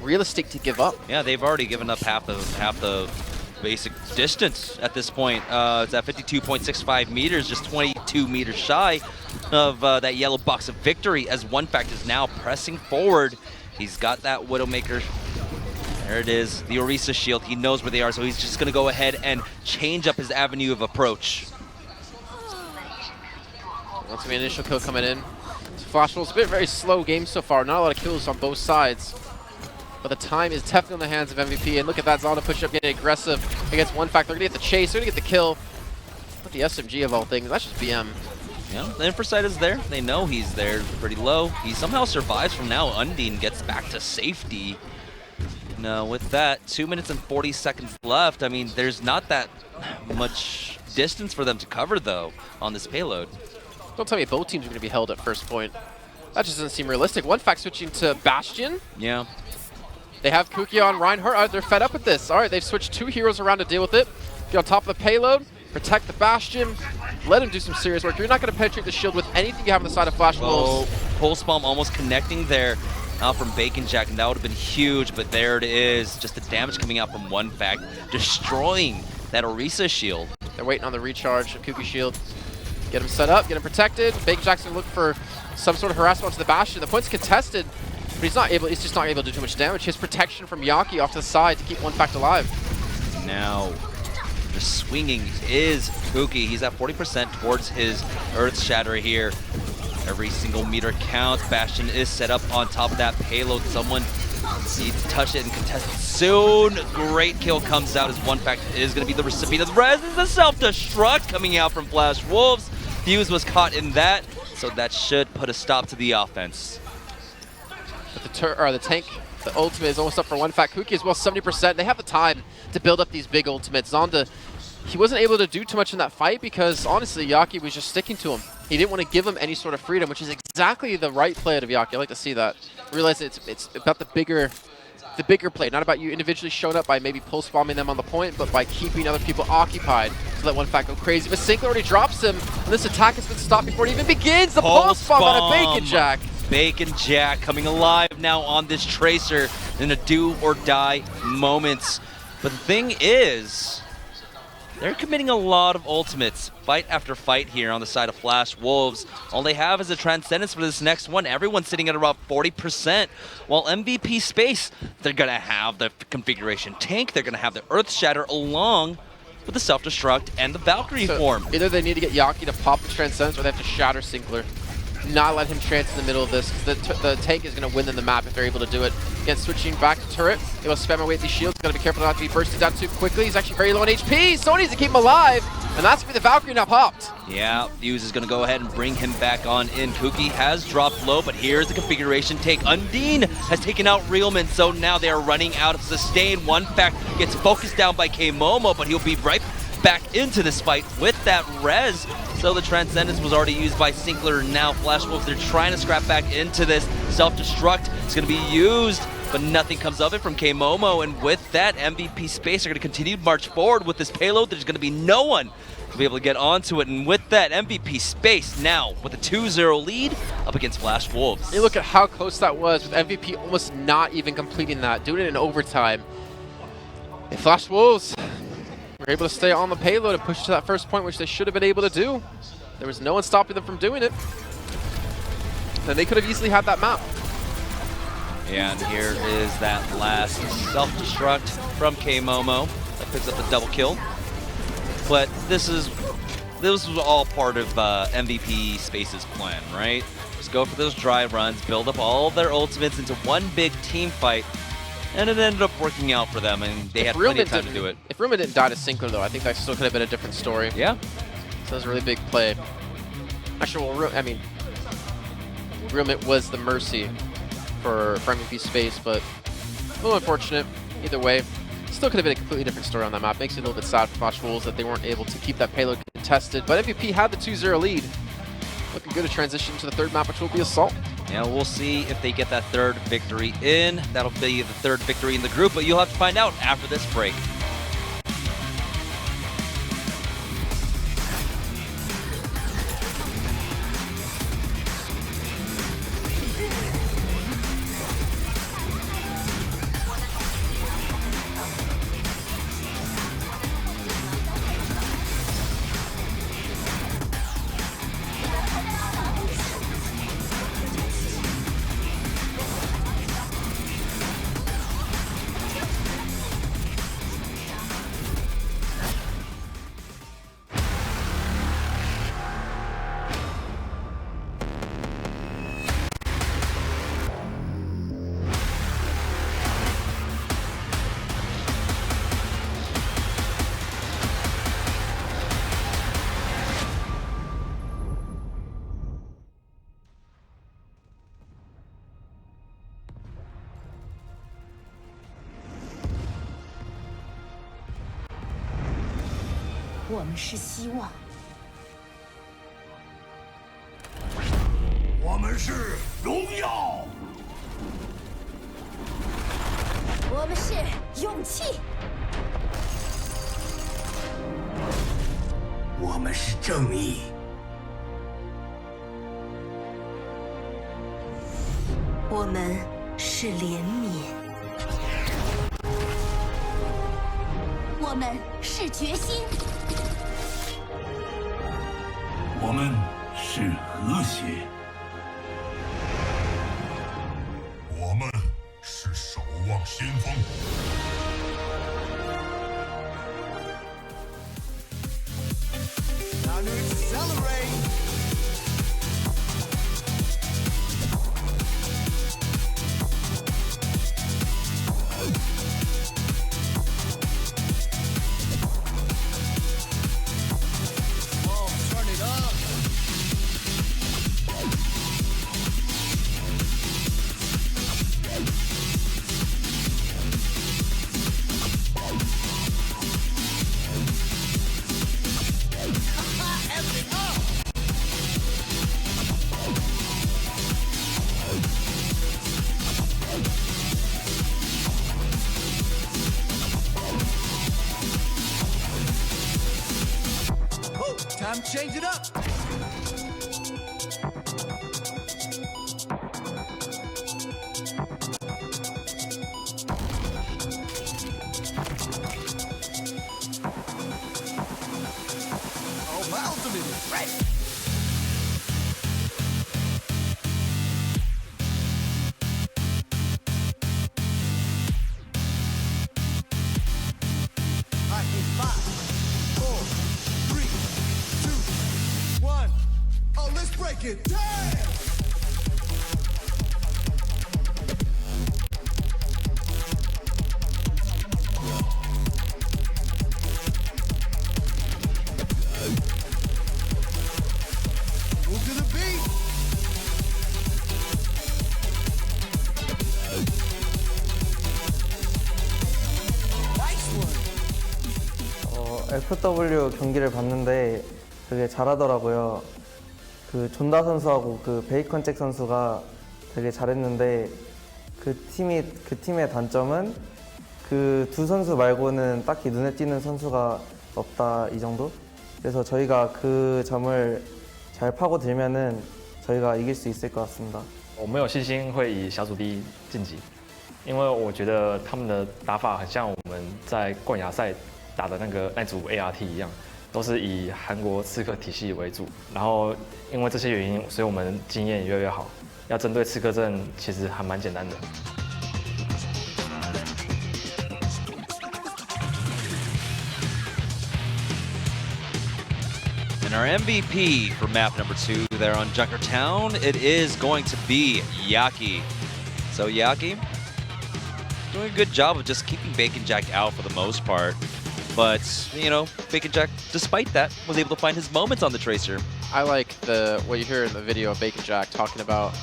real estate to give up. Yeah, they've already given up half the basic distance at this point. It's at 52.65 meters, just 22 meters shy of that yellow box of victory, as One Fact is now pressing forward. He's got that Widowmaker. There it is, the Orisa shield. He knows where they are, so he's just going to go ahead and change up his avenue of approach. Once we initial kill coming in. Flash Wolves, a bit very slow game so far. Not a lot of kills on both sides. But the time is definitely in the hands of MVP. And look at that, Zonda push up getting aggressive against One Fact. They're going to get the chase. They're going to get the kill. But the SMG of all things, that's just BM. Yeah, the Infrasight is there. They know he's there pretty low. He somehow survives from now. Undine gets back to safety. Now, with that, 2 minutes and 40 seconds left. I mean, there's not that much distance for them to cover, though, on this payload. Don't tell me both teams are going to be held at first point. That just doesn't seem realistic. One Fact switching to Bastion. Yeah. They have Kuki on Reinhardt. They're fed up with this. All right, they've switched 2 heroes around to deal with it. Get on top of the payload, protect the Bastion, let him do some serious work. You're not going to penetrate the shield with anything you have on the side of Flash Wolves. Pulse Bomb almost connecting there out from Bacon Jack, and that would have been huge, but there it is. Just the damage coming out from One Fact, destroying that Orisa shield. They're waiting on the recharge of Kuki shield. Get him set up, get him protected. Bacon Jack's going to look for some sort of harassment onto the Bastion. The point's contested. But he's just not able to do too much damage. His protection from Yaki off to the side to keep One Fact alive. Now, Just swinging is Kuki. He's at 40% towards his Earth Shatter here. Every single meter counts. Bastion is set up on top of that payload. Someone needs to touch it and contest it soon. Great kill comes out as One Fact is going to be the recipient of the res. This is a self-destruct coming out from Flash Wolves. Fuse was caught in that, so that should put a stop to the offense. But the tank, the ultimate is almost up for One Fact. Kuki as well, 70%. They have the time to build up these big ultimates. Zonda, he wasn't able to do too much in that fight because honestly, Yaki was just sticking to him. He didn't want to give him any sort of freedom, which is exactly the right play out of Yaki. I like to see that. Realize it's about the bigger play, not about you individually showing up by maybe pulse bombing them on the point, but by keeping other people occupied to let One Fact go crazy. But Sinkler already drops him, and this attack has been stopped before it even begins. The pulse bomb on a Bacon Jack. Bacon Jack coming alive now on this Tracer in a do or die moments. But the thing is, they're committing a lot of ultimates, fight after fight here on the side of Flash Wolves. All they have is a Transcendence for this next one. Everyone's sitting at about 40%. While MVP Space, they're going to have the configuration tank, they're going to have the Earth Shatter along with the Self-Destruct and the Valkyrie form. Either they need to get Yaki to pop the Transcendence or they have to shatter Sinkler. Not let him trance in the middle of this, because the tank is going to win in the map if they're able to do it. Again, switching back to turret. They will spam away at these shields. Got to be careful not to be bursted down too quickly. He's actually very low on HP. So needs to keep him alive, and that's where the Valkyrie now popped. Yeah, Fuse is going to go ahead and bring him back on in. Kuki has dropped low, but here's the configuration take. Undine has taken out Realman, so now they are running out of sustain. One Fact gets focused down by K-Momo, but he'll be right back into this fight with that res. So the Transcendence was already used by Sinkler. Now Flash Wolves, they're trying to scrap back into this. Self-destruct is going to be used, but nothing comes of it from K-Momo. And with that, MVP Space are going to continue to march forward with this payload. There's going to be no one to be able to get onto it. And with that, MVP Space now with a 2-0 lead up against Flash Wolves. You look at how close that was with MVP almost not even completing that, doing it in overtime. And Flash Wolves were able to stay on the payload and push to that first point, which they should have been able to do. There was no one stopping them from doing it. And they could have easily had that map. And here is that last self-destruct from K-Momo that picks up the double kill. But this was all part of MVP Space's plan, right? Just go for those dry runs, build up all their ultimates into one big team fight, and it ended up working out for them, and they had plenty of time to do it. If Realman didn't die to Sinkler, though, I think that still could have been a different story. Yeah. So that was a really big play. Actually, well, I mean, Realman was the mercy for MVP Space, but a little unfortunate. Either way, still could have been a completely different story on that map. Makes it a little bit sad for Flash Wolves that they weren't able to keep that payload contested, but MVP had the 2-0 lead. Looking good to transition to the third map, which will be Assault. Yeah, we'll see if they get that third victory in. That'll be the third victory in the group, but you'll have to find out after this break.我们是希望，我们是荣耀，我们是勇气，我们是正义，我们是怜悯，我们是决心，我们是和谐，我们是守望先锋。Time to change it up. Oh, my ultimate is ready. All right, it's 5, 4, 3, 2, 1. Oh, let's break it down. Move to the beat. Nice one. FW 경기를 봤는데 되게 잘하더라고요. 그 존다 선수하고 그 베이컨 잭 선수가 되게 잘했는데 그 팀의 단점은 그 두 선수 말고는 딱히 눈에 띄는 선수가 없다 이 정도. 그래서 저희가 그 점을 잘 파고들면은 저희가 이길 수 있을 것 같습니다. 我们有信心会以小组第一晋级，因为我觉得他们的打法很像我们在冠亚赛打的那组 ART 一样，都是以韩国刺客体系为主。然后因为这些原因，所以我们经验也越来越好。要针对刺客阵，其实还蛮简单的。 And our MVP for map number 2 there on Junkertown, it is going to be Yaki. So Yaki, doing a good job of just keeping Bacon Jack out for the most part. But, you know, Bacon Jack, despite that, was able to find his moments on the Tracer. I like what you hear in the video of Bacon Jack talking about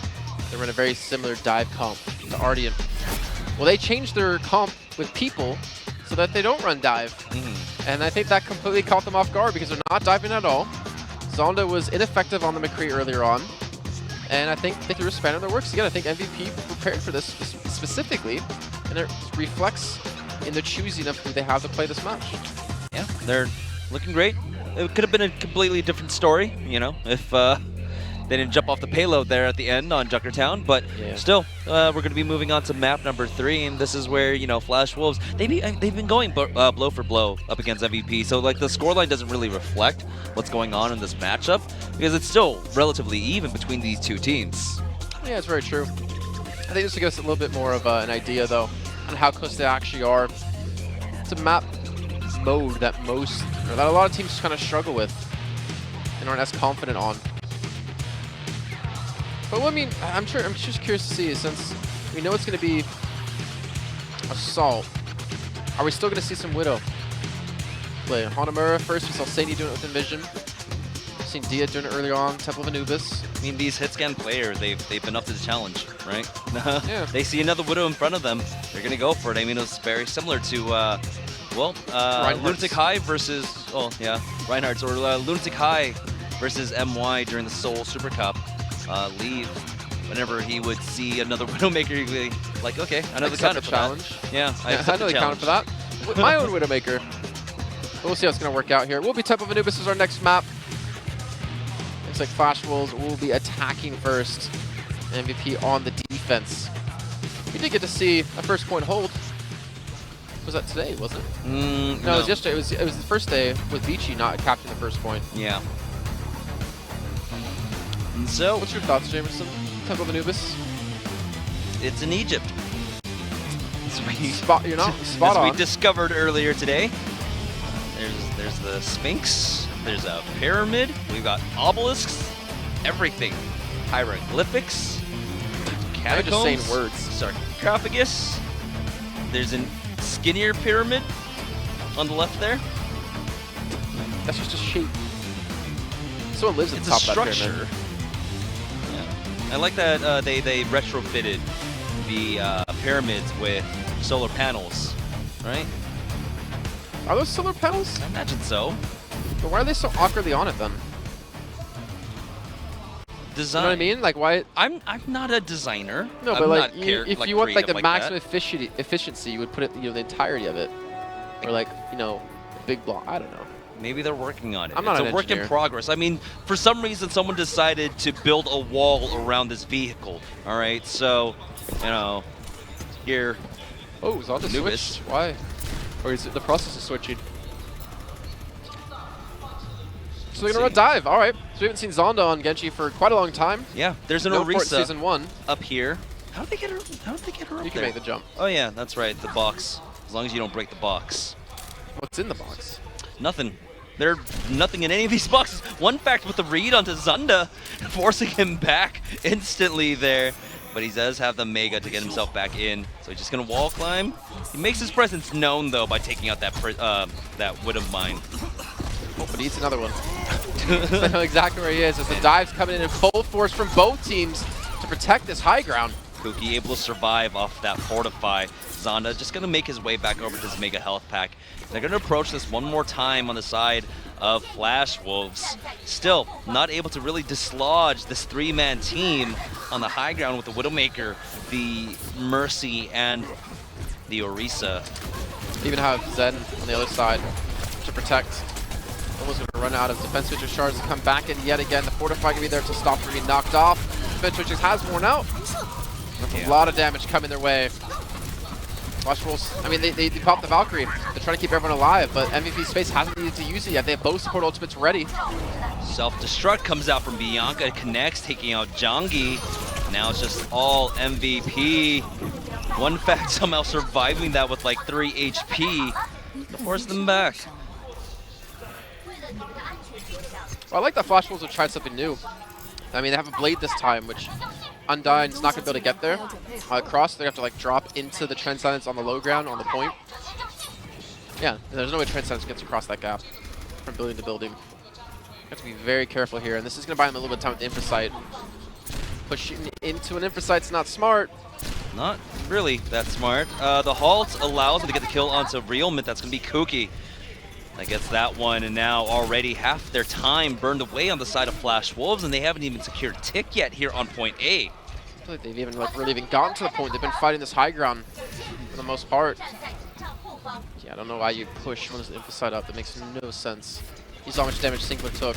they run a very similar dive comp to Ardian. Well, they changed their comp with people so that they don't run dive. And I think that completely caught them off guard because they're not diving at all. Zonda was ineffective on the McCree earlier on. And I think they threw a spanner in the works again. I think MVP prepared for this specifically. And it reflects in the choosing of who they have to play this match. Yeah, they're looking great. It could have been a completely different story, you know, if they didn't jump off the payload there at the end on Junkertown. But still, we're going to be moving on to map number 3, and this is where, you know, Flash Wolves, they've been going blow for blow up against MVP. So, like, the scoreline doesn't really reflect what's going on in this matchup because it's still relatively even between these two teams. Yeah, it's very true. I think this will give us a little bit more of an idea, though, on how close they actually are. It's a map mode that a lot of teams kind of struggle with and aren't as confident on. But I mean, I'm just curious to see, since we know it's going to be Assault, are we still going to see some Widow play? Hanamura first, we saw Sadie doing it with Envision. We've seen Dia doing it earlier on, Temple of Anubis. I mean, these hit scan players, they've been up to the challenge, right? Yeah. They see another Widow in front of them, they're going to go for it. I mean, it's very similar to, Lunatic High versus, Reinhardt's, or Lunatic High versus MY during the Seoul Super Cup. Leave whenever he would see another Widowmaker, he'd be like, okay, another counter for challenge. That. Yeah, I know they counted for that. With my own Widowmaker. But we'll see how it's going to work out here. We'll be Temple of Anubis as our next map. Looks like Flash Wolves will be attacking first. MVP on the defense. We did get to see a first point hold. Was that today, wasn't it? No, it was yesterday. It was the first day with Vici not capturing the first point. Yeah. And so, what's your thoughts, Jamerson? Temple of Anubis? It's in Egypt. You're not spot on. As we discovered earlier today. There's the Sphinx. There's a pyramid. We've got obelisks. Everything. Hieroglyphics. Catacombs. I'm just saying words. Sarcophagus. There's a skinnier pyramid on the left there. That's just a shape. Someone lives at the top of that pyramid. I like that they retrofitted the pyramids with solar panels, right? Are those solar panels? I imagine so. But why are they so awkwardly on it then? Design. You know what I mean? Like why? I'm not a designer. No, I'm but like if you want like the maximum efficiency, you would put it, the entirety of it, or like a big block. I don't know. Maybe they're working on it. I'm not It's an a work in engineer. progress. I mean, for some reason, someone decided to build a wall around this vehicle. All right, so, you know, here. Oh, Zonda Anubis. switched. Why? Or is it the process of switching? So they're gonna run dive. All right. So we haven't seen Zonda on Genji for quite a long time. Yeah, there's an No for it in Orisa season 1. up here. How did they get her? How did they get her up You can there? make the jump. Oh yeah, that's right. The box. As long as you don't break the box. What's in the box? Nothing. There's nothing in any of these boxes. One fact with the read onto Zonda, forcing him back instantly there. But he does have the Mega to get himself back in. So he's just going to wall climb. He makes his presence known, though, by taking out that Widow Mine. Oh, but he eats another one. I know exactly where he is as the dive's coming in full force from both teams to protect this high ground. Kuki able to survive off that Fortify. Zonda just going to make his way back over to his Mega Health Pack. They're going to approach this one more time on the side of Flash Wolves. Still not able to really dislodge this three-man team on the high ground with the Widowmaker, the Mercy, and the Orisa. Even have Zen on the other side to protect. Almost going to run out of defense switcher shards to come back in yet again. The Fortify going to be there to stop from being knocked off. Defense switchers has worn out. That's a lot of damage coming their way. Flash Wolves, I mean, they popped the Valkyrie. They're trying to keep everyone alive, but MVP Space hasn't needed to use it yet. They have both support ultimates ready. Self-destruct comes out from Bianca, connects, taking out Jongi. Now it's just all MVP. One fact somehow surviving that with like 3 HP to force them back. Well, I like that Flash Wolves have tried something new. I mean, they have a blade this time, which Undyne's not going to be able to get there. Cross, they have to like drop into the Transcendence on the low ground, on the point. Yeah, there's no way Transcendence gets across that gap from building to building. You have to be very careful here, and this is going to buy them a little bit of time with the Infrasight. Pushing into an Infrasight's not smart. Not really that smart. The halt allows them to get the kill onto Realment. That's going to be Kuki. That gets that one, and now already half their time burned away on the side of Flash Wolves, and they haven't even secured tick yet here on point A. I feel like they've even really even gotten to the point. They've been fighting this high ground for the most part. Yeah, I don't know why you push one of the Infrasight up. That makes no sense. You saw how much damage Sinclair took.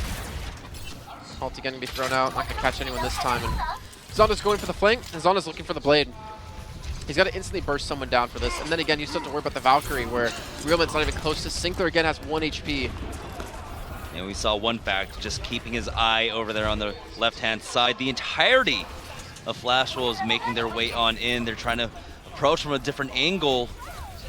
Halt again gonna be thrown out. Not gonna catch anyone this time. And Zonda's going for the flank, and Zonda's looking for the blade. He's got to instantly burst someone down for this. And then again, you still have to worry about the Valkyrie, where Realment's not even close to. Sinclair again has 1 HP. And we saw one fact just keeping his eye over there on the left-hand side. The entirety of Flash Wolves making their way on in. They're trying to approach from a different angle,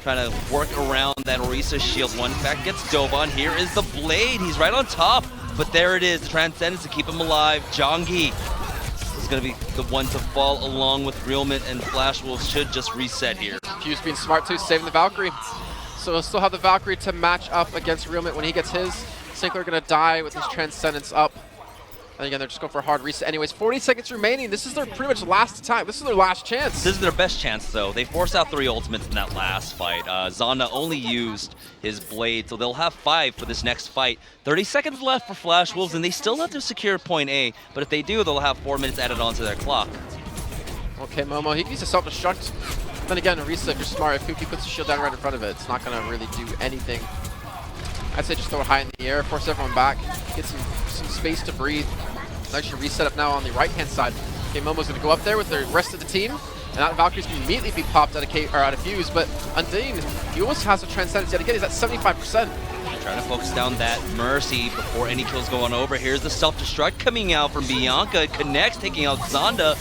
trying to work around that Orisa shield. One fact gets dove on. Here is the blade. He's right on top. But there it is, the Transcendence to keep him alive. Jongi is going to be the one to fall along with Realment, and Flash Wolves should just reset here. Fuse being smart too, saving the Valkyrie. So he'll still have the Valkyrie to match up against Realment when he gets his. Sinclair going to die with his Transcendence up. And again, they're just going for a hard reset. Anyways, 40 seconds remaining. This is their pretty much last attack. This is their last chance. This is their best chance, though. They forced out 3 ultimates in that last fight. Zonda only used his blade, so they'll have 5 for this next fight. 30 seconds left for Flash Wolves, and they still have to secure point A. But if they do, they'll have 4 minutes added onto their clock. Okay, Momo, he can use a self-destruct. Then again, Orisa, if you're smart, if Kuki puts the shield down right in front of it, it's not going to really do anything. I'd say just throw it high in the air, force everyone back, get some space to breathe. Actually reset up now on the right-hand side. Okay, Momo's going to go up there with the rest of the team, and that Valkyrie's going to immediately be popped out of Fuse, but Undine, he almost has a Transcendence yet again. He's at 75%. Trying to focus down that Mercy before any kills go on over. Here's the self-destruct coming out from Bianca. Connects, taking out Zonda.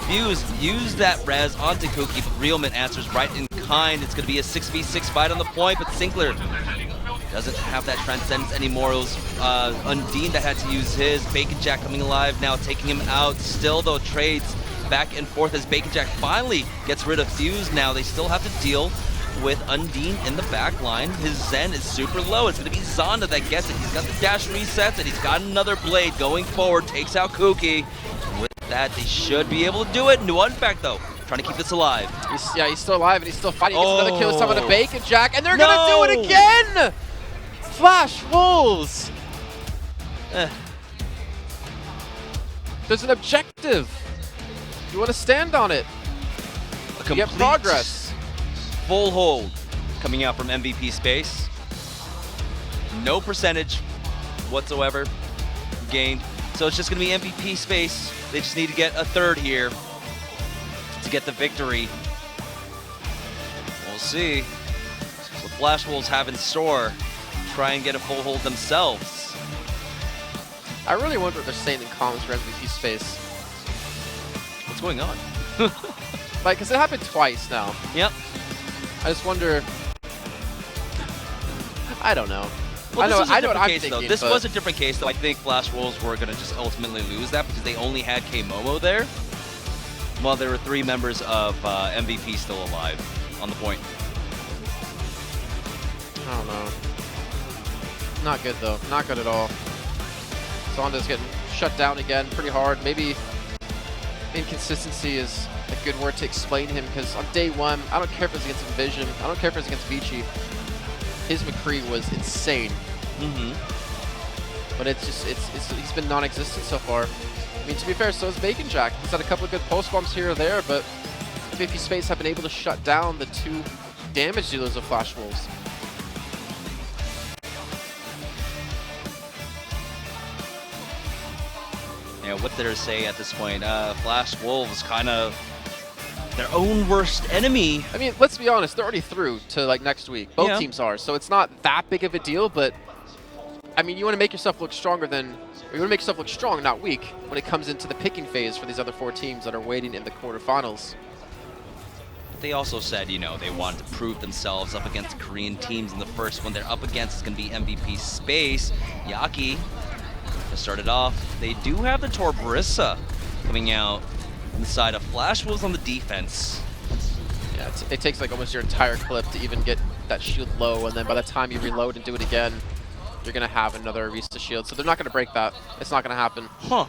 Fuse used that res onto Kuki, but Realment answers right in kind. It's going to be a 6v6 fight on the point, but Sinclair doesn't have that Transcendence anymore. It was Undine that had to use his. Bacon Jack coming alive now, taking him out. Still, though, trades back and forth as Bacon Jack finally gets rid of Fuse now. They still have to deal with Undine in the back line. His Zen is super low. It's going to be Zonda that gets it. He's got the dash resets, and he's got another blade going forward. Takes out Kuki. With that, they should be able to do it. One fact, though, trying to keep this alive. He's still alive, and he's still fighting. He gets another kill, someone to Bacon Jack, and they're going to do it again! Flash Wolves! There's an objective. You want to stand on it. You get progress. Full hold coming out from MVP Space. No percentage whatsoever gained. So it's just going to be MVP space. They just need to get a third here to get the victory. We'll see what Flash Wolves have in store. Try and get a full hold themselves. I really wonder what they're saying in comments for MVP space. What's going on? Like, because it happened twice now. Yep. I just wonder. I don't know. Well, I know what I'm case, thinking. Though. This but was a different case, though. I think Flash Wolves were going to just ultimately lose that because they only had K-Momo there, while there were 3 members of MVP still alive on the point. I don't know. Not good, though. Not good at all. Zonda's getting shut down again pretty hard. Maybe inconsistency is a good word to explain him, because on day 1, I don't care if it's against Envision. I don't care if it's against Vici. His McCree was insane. But it's just, he's been non-existent so far. I mean, to be fair, so is Bacon Jack. He's had a couple of good post bombs here or there, but MVP Space have been able to shut down the 2 damage dealers of Flash Wolves. Yeah, what did I say at this point? Flash Wolves kind of their own worst enemy. I mean, let's be honest, they're already through to like next week. Both teams are, so it's not that big of a deal, but I mean, you want to make yourself look stronger than, or you want to make yourself look strong, not weak, when it comes into the picking phase for these other 4 teams that are waiting in the quarterfinals. They also said, you know, they wanted to prove themselves up against Korean teams, and the first one they're up against is going to be MVP Space. Yaki, to start it off, they do have the Torbrissa coming out inside of Flash Wolves on the defense. Yeah, it takes like almost your entire clip to even get that shield low, and then by the time you reload and do it again, you're going to have another Arista shield. So they're not going to break that. It's not going to happen. Huh.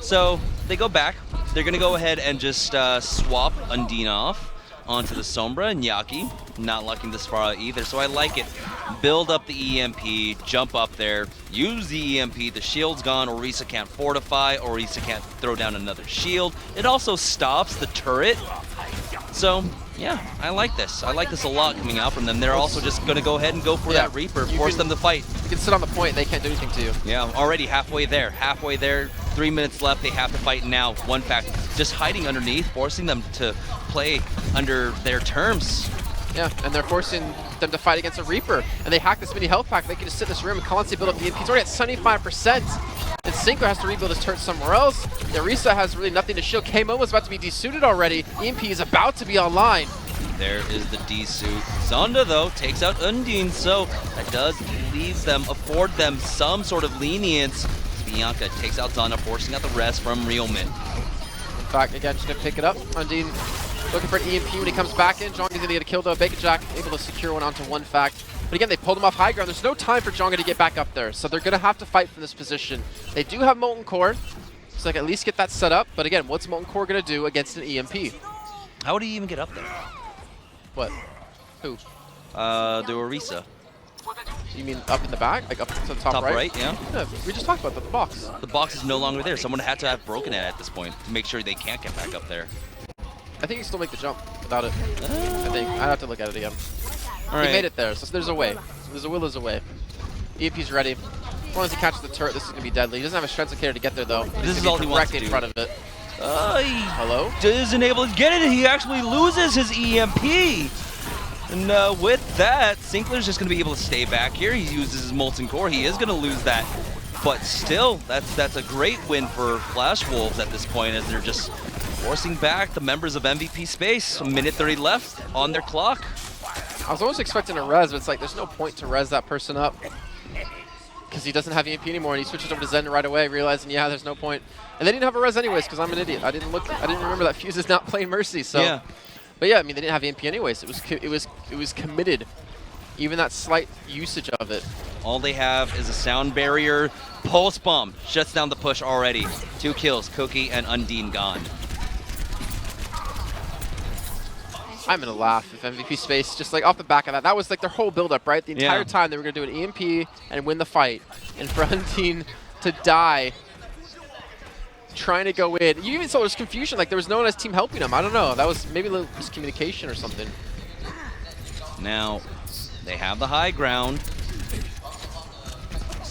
So they go back. They're going to go ahead and just swap Undine off onto the Sombra, and Yaki not looking this far out either. So I like it. Build up the EMP, jump up there, use the EMP. The shield's gone. Orisa can't fortify. Orisa can't throw down another shield. It also stops the turret. So, yeah, I like this. I like this a lot coming out from them. They're also just going to go ahead and go for that Reaper, force them to fight. You can sit on the point, they can't do anything to you. Yeah, already halfway there. Halfway there, 3 minutes left, they have to fight now. One fact, just hiding underneath, forcing them to play under their terms. Yeah, and they're forcing them to fight against a Reaper. And they hack this mini health pack. They can just sit in this room and constantly build up the EMP. He's already at 75%. And Cinco has to rebuild his turret somewhere else. Orisa has really nothing to shield. K-Momo's about to be desuited already. EMP is about to be online. There is the D-suit. Zonda, though, takes out Undine, so that does afford them some sort of lenience. Bianca takes out Zonda, forcing out the rest from Realman. In fact, again, just going to pick it up. Undine looking for an EMP when he comes back in. Jonga's going to get a kill, though. Bacon Jack able to secure one onto one fact. But again, they pulled him off high ground. There's no time for Jonga to get back up there, so they're going to have to fight from this position. They do have Molten Core, so they can at least get that set up. But again, what's Molten Core going to do against an EMP? How would he even get up there? What? Who? The Orisa. You mean up in the back? Like up to the top right? Yeah. Yeah, we just talked about the box. The box is no longer there. Someone had to have broken it at this point to make sure they can't get back up there. I think you can still make the jump without it. I think. I'd have to look at it again. All right. He made it there, so there's a way. There's a will, there's a way. EMP's ready. As long as he catches the turret, this is going to be deadly. He doesn't have a strength indicator to get there, though. This is all he wants to do. In front of it. Hello? Isn't able to get it. He actually loses his EMP. And with that, Sinclair's just going to be able to stay back here. He uses his Molten Core. He is going to lose that. But still, that's a great win for Flash Wolves at this point, as they're just forcing back the members of MVP Space. A minute 30 left on their clock. I was almost expecting a res, but it's like there's no point to res that person up because he doesn't have EMP anymore, and he switches over to Zen right away, realizing, yeah, there's no point. And they didn't have a res anyways because I'm an idiot. I didn't remember that Fuse is not playing Mercy. So, yeah. But yeah, I mean, they didn't have EMP anyways. It was committed. Even that slight usage of it. All they have is a sound barrier. Pulse Bomb shuts down the push already. 2 kills, Cookie and Undine gone. I'm gonna laugh if MVP Space, just like off the back of that, that was like their whole build-up, right? The entire time they were gonna do an EMP and win the fight, and for Undine to die trying to go in. You even saw there's confusion, like there was no one on his team helping him. I don't know, that was maybe a little miscommunication or something. Now, they have the high ground.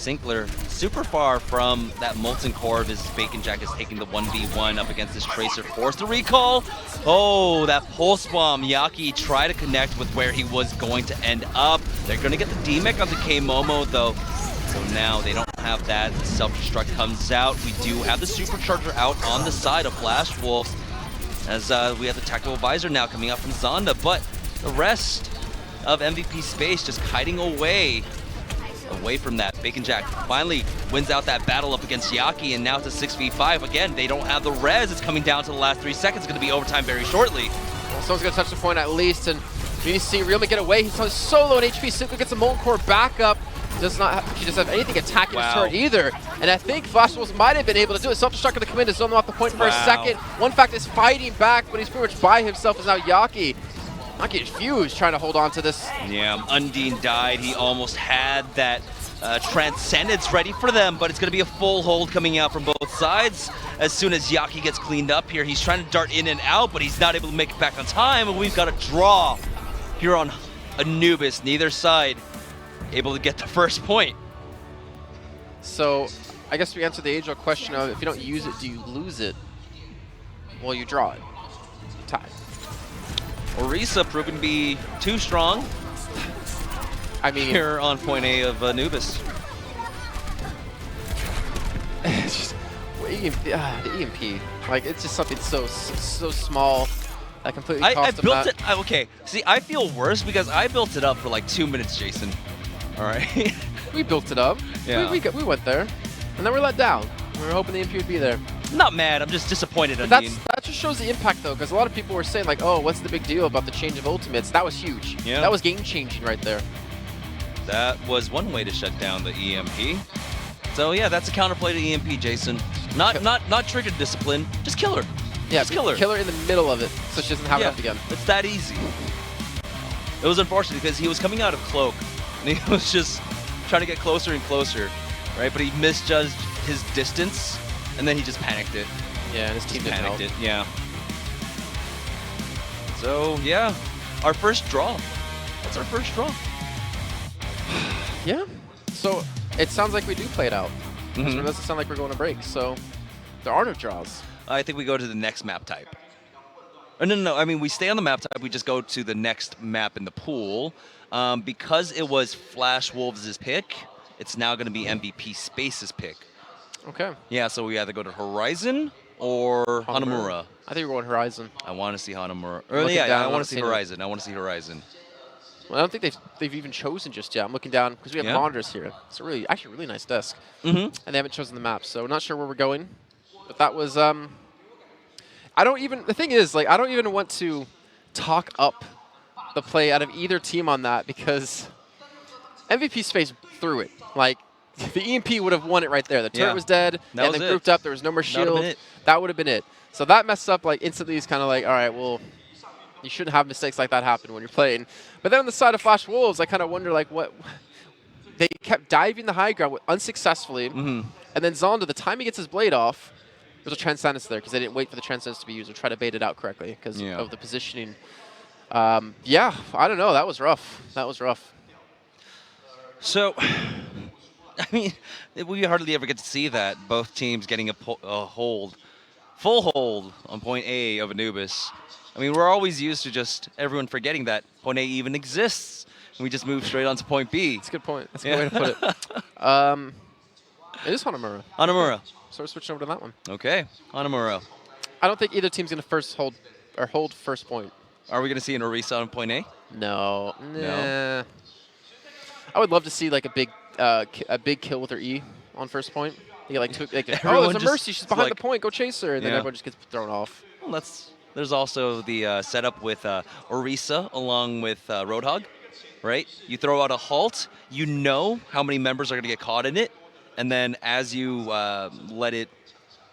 Sinclair super far from that Molten Core of his Bacon Jack is taking the 1v1 up against this Tracer. Forced to recall. Oh, that Pulse Bomb. Yaki tried to connect with where he was going to end up. They're going to get the DMEC onto K-Momo, though. So now they don't have that. The self-destruct comes out. We do have the Supercharger out on the side of Flash Wolves, as we have the Tactical Visor now coming out from Zonda, but the rest of MVP Space just kiting away from that. Bacon Jack finally wins out that battle up against Yaki, and now it's a 6v5. Again, they don't have the res. It's coming down to the last 3 seconds. It's going to be overtime very shortly. Well, someone's going to touch the point at least, and you see Realma get away. He's so low in HP. Suka gets a Molten Core back up. Does not have anything attacking his turret either. And I think Flash Wolves might have been able to do it. Self-destruct going to come in to zone them off the point for a second. One Fact is fighting back, but he's pretty much by himself. Is now Yaki. Yaki is fused, trying to hold on to this. Yeah, Undine died. He almost had that Transcendence ready for them, but it's going to be a full hold coming out from both sides. As soon as Yaki gets cleaned up here, he's trying to dart in and out, but he's not able to make it back on time, and we've got a draw here on Anubis. Neither side able to get the first point. So I guess we answered the age-old question of, if you don't use it, do you lose it? Well, you draw it. Tie. Orisa proving to be too strong. I mean, here on point A of Anubis. It's just the EMP. Like, it's just something so small that completely cost I built it. Okay, see, I feel worse because I built it up for like 2 minutes, Jason. All right. We built it up. Yeah. We went there, and then we're let down. We were hoping the EMP would be there. Not mad. I'm just disappointed. That just shows the impact, though, because a lot of people were saying like, "Oh, what's the big deal about the change of ultimates?" That was huge. Yeah. That was game-changing right there. That was one way to shut down the EMP. So yeah, that's a counterplay to EMP, Jason. Not trigger discipline. Just kill her. Yeah, just kill her. Kill her in the middle of it, so she doesn't have it up again. It's that easy. It was unfortunate because he was coming out of Cloak, and he was just trying to get closer and closer, right? But he misjudged his distance, and then he just panicked it. Yeah, and his team panicked it. Yeah. So yeah, our first draw. That's our first draw. Yeah. So it sounds like we do play it out. So it doesn't sound like we're going to break. So there are no draws. I think we go to the next map type. Oh, no. I mean, we stay on the map type. We just go to the next map in the pool. Because it was Flash Wolves' pick, it's now going to be MVP Space's pick. Okay. Yeah, so we either go to Horizon or Hanamura. I think we're going Horizon. I want to see Hanamura. I want to see Horizon. I want to see Horizon. Well, I don't think they've even chosen just yet. I'm looking down because we have monitors here. It's a actually really nice desk. And they haven't chosen the map, so not sure where we're going. But that was the thing is, like, I don't even want to talk up the play out of either team on that because MVP Space threw it. Like, the EMP would have won it right there. The turret was dead, and then grouped up. There was no more shield. That would have been it. So that messed up, like, instantly. Is kind of like, all right, well, you shouldn't have mistakes like that happen when you're playing. But then on the side of Flash Wolves, I kind of wonder, like, what they kept diving the high ground unsuccessfully, and then Zonda, the time he gets his blade off, there's a Transcendence there because they didn't wait for the Transcendence to be used or try to bait it out correctly because of the positioning. Yeah, I don't know. That was rough. That was rough. So, I mean, we hardly ever get to see that. Both teams getting a full hold on point A of Anubis. I mean, we're always used to just everyone forgetting that point A even exists, and we just move straight on to point B. That's a good point. That's a good way to put it. It is Hanamura. Hanamura. So we're switching over to that one. Okay, Hanamura. I don't think either team's going to hold first point. Are we going to see an Orisa on point A? No. Nah. I would love to see like a big kill with her E on first point. You get like oh, there's a Mercy. She's behind the point. Go chase her. And then everyone just gets thrown off. Well, there's also the setup with Orisa along with Roadhog, right? You throw out a halt. You know how many members are going to get caught in it. And then as you let it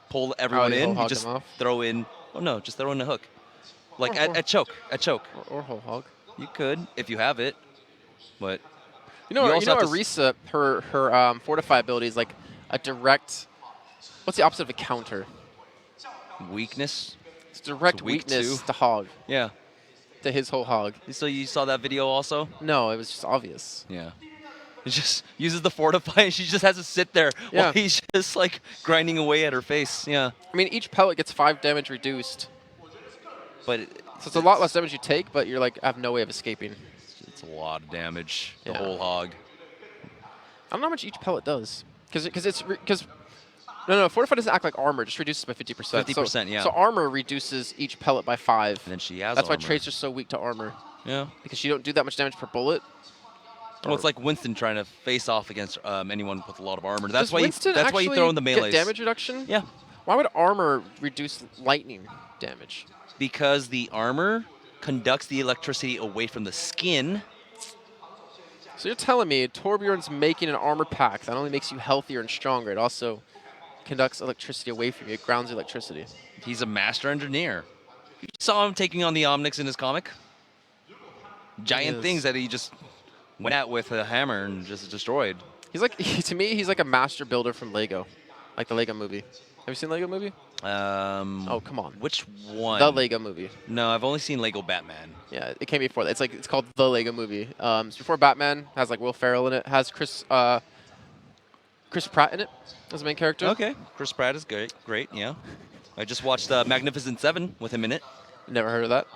pull everyone in, you just throw in. Oh, no, just throw in a hook. Like at choke. Or whole hog. You could, if you have it. But you know Orisa, her Fortify ability is like a direct, what's the opposite of a counter? Weakness? It's direct weakness to hog. Yeah. To his whole hog. So you saw that video also? No, it was just obvious. Yeah. He just uses the fortify, and she just has to sit there Yeah. while he's just like grinding away at her face. Yeah. I mean, each pellet gets 5 damage reduced. But So it's a lot less damage you take, but you're like, I have no way of escaping. it's a lot of damage. The Yeah. whole hog. I don't know how much each pellet does. Because no, fortify doesn't act like armor, it just reduces by 50%. 50%, yeah. So armor reduces each pellet by 5. And then she has That's why armor. Tracer's so weak to armor. Yeah. Because you don't do that much damage per bullet. Well, it's like Winston trying to face off against anyone with a lot of armor. That's Does why Winston that's why you actually throw in the get melees. damage reduction? Yeah. Why would armor reduce lightning damage? Because the armor conducts the electricity away from the skin. So you're telling me Torbjorn's making an armor pack that not only makes you healthier and stronger, it also conducts electricity away from you. It grounds electricity. He's a master engineer. You saw him taking on the Omnics in his comic. Giant is. things that he just went at with a hammer and just destroyed. He's like, to me, he's like a master builder from Lego, like the Lego movie. Have you seen the Lego movie? Oh, come on. Which one? The Lego movie. No, I've only seen Lego Batman. Yeah, it came before that. It's called the Lego movie. It's before Batman. Has like Will Ferrell in it. Has Chris Pratt in it as the main character. Okay, Chris Pratt is great, yeah. I just watched Magnificent Seven with him in it. Never heard of that.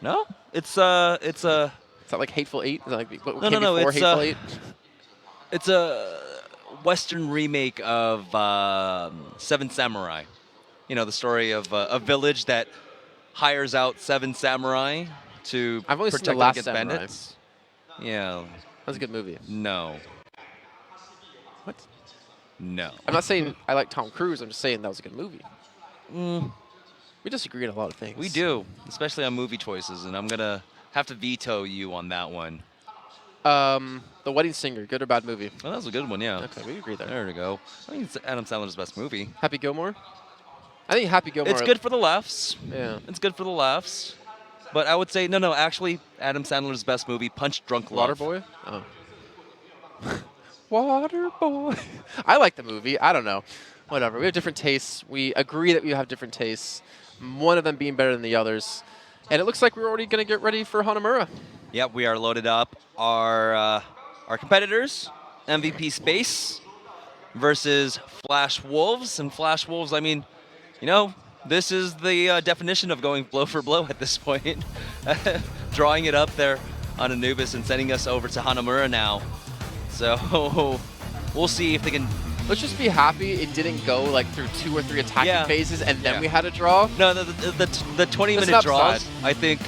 No, it's Is that like Hateful Eight? Is that like what came no, before it's, Hateful Eight? It's a Western remake of Seven Samurai. You know, the story of a village that hires out 7 samurai to I've only seen protect The them Last against Samurai. bandits. Yeah, That's a good movie. no, What? no. I'm not saying I like Tom Cruise. I'm just saying that was a good movie. We disagree on a lot of things. We do, especially on movie choices, and I'm gonna have to veto you on that one. The Wedding Singer, good or bad movie? Well, that was a good one, yeah. Okay, we agree there. There we go. I think it's Adam Sandler's best movie. Happy Gilmore? I think Happy Gilmore. It's good for the laughs. Yeah. It's good for the laughs. But I would say, no, actually, Adam Sandler's best movie, Punch Drunk Love. Waterboy? Oh. Waterboy. I like the movie. I don't know. Whatever. We have different tastes. We agree that we have different tastes. One of them being better than the others. And it looks like we're already going to get ready for Hanamura. Yep, we are loaded up. Our competitors, MVP Space versus Flash Wolves. And Flash Wolves, I mean, you know, this is the definition of going blow for blow at this point. Drawing it up there on Anubis and sending us over to Hanamura now. So we'll see if they can. Let's just be happy it didn't go like through 2 or 3 attacking phases and then we had a draw. No, the 20-minute not draws, sad. I think,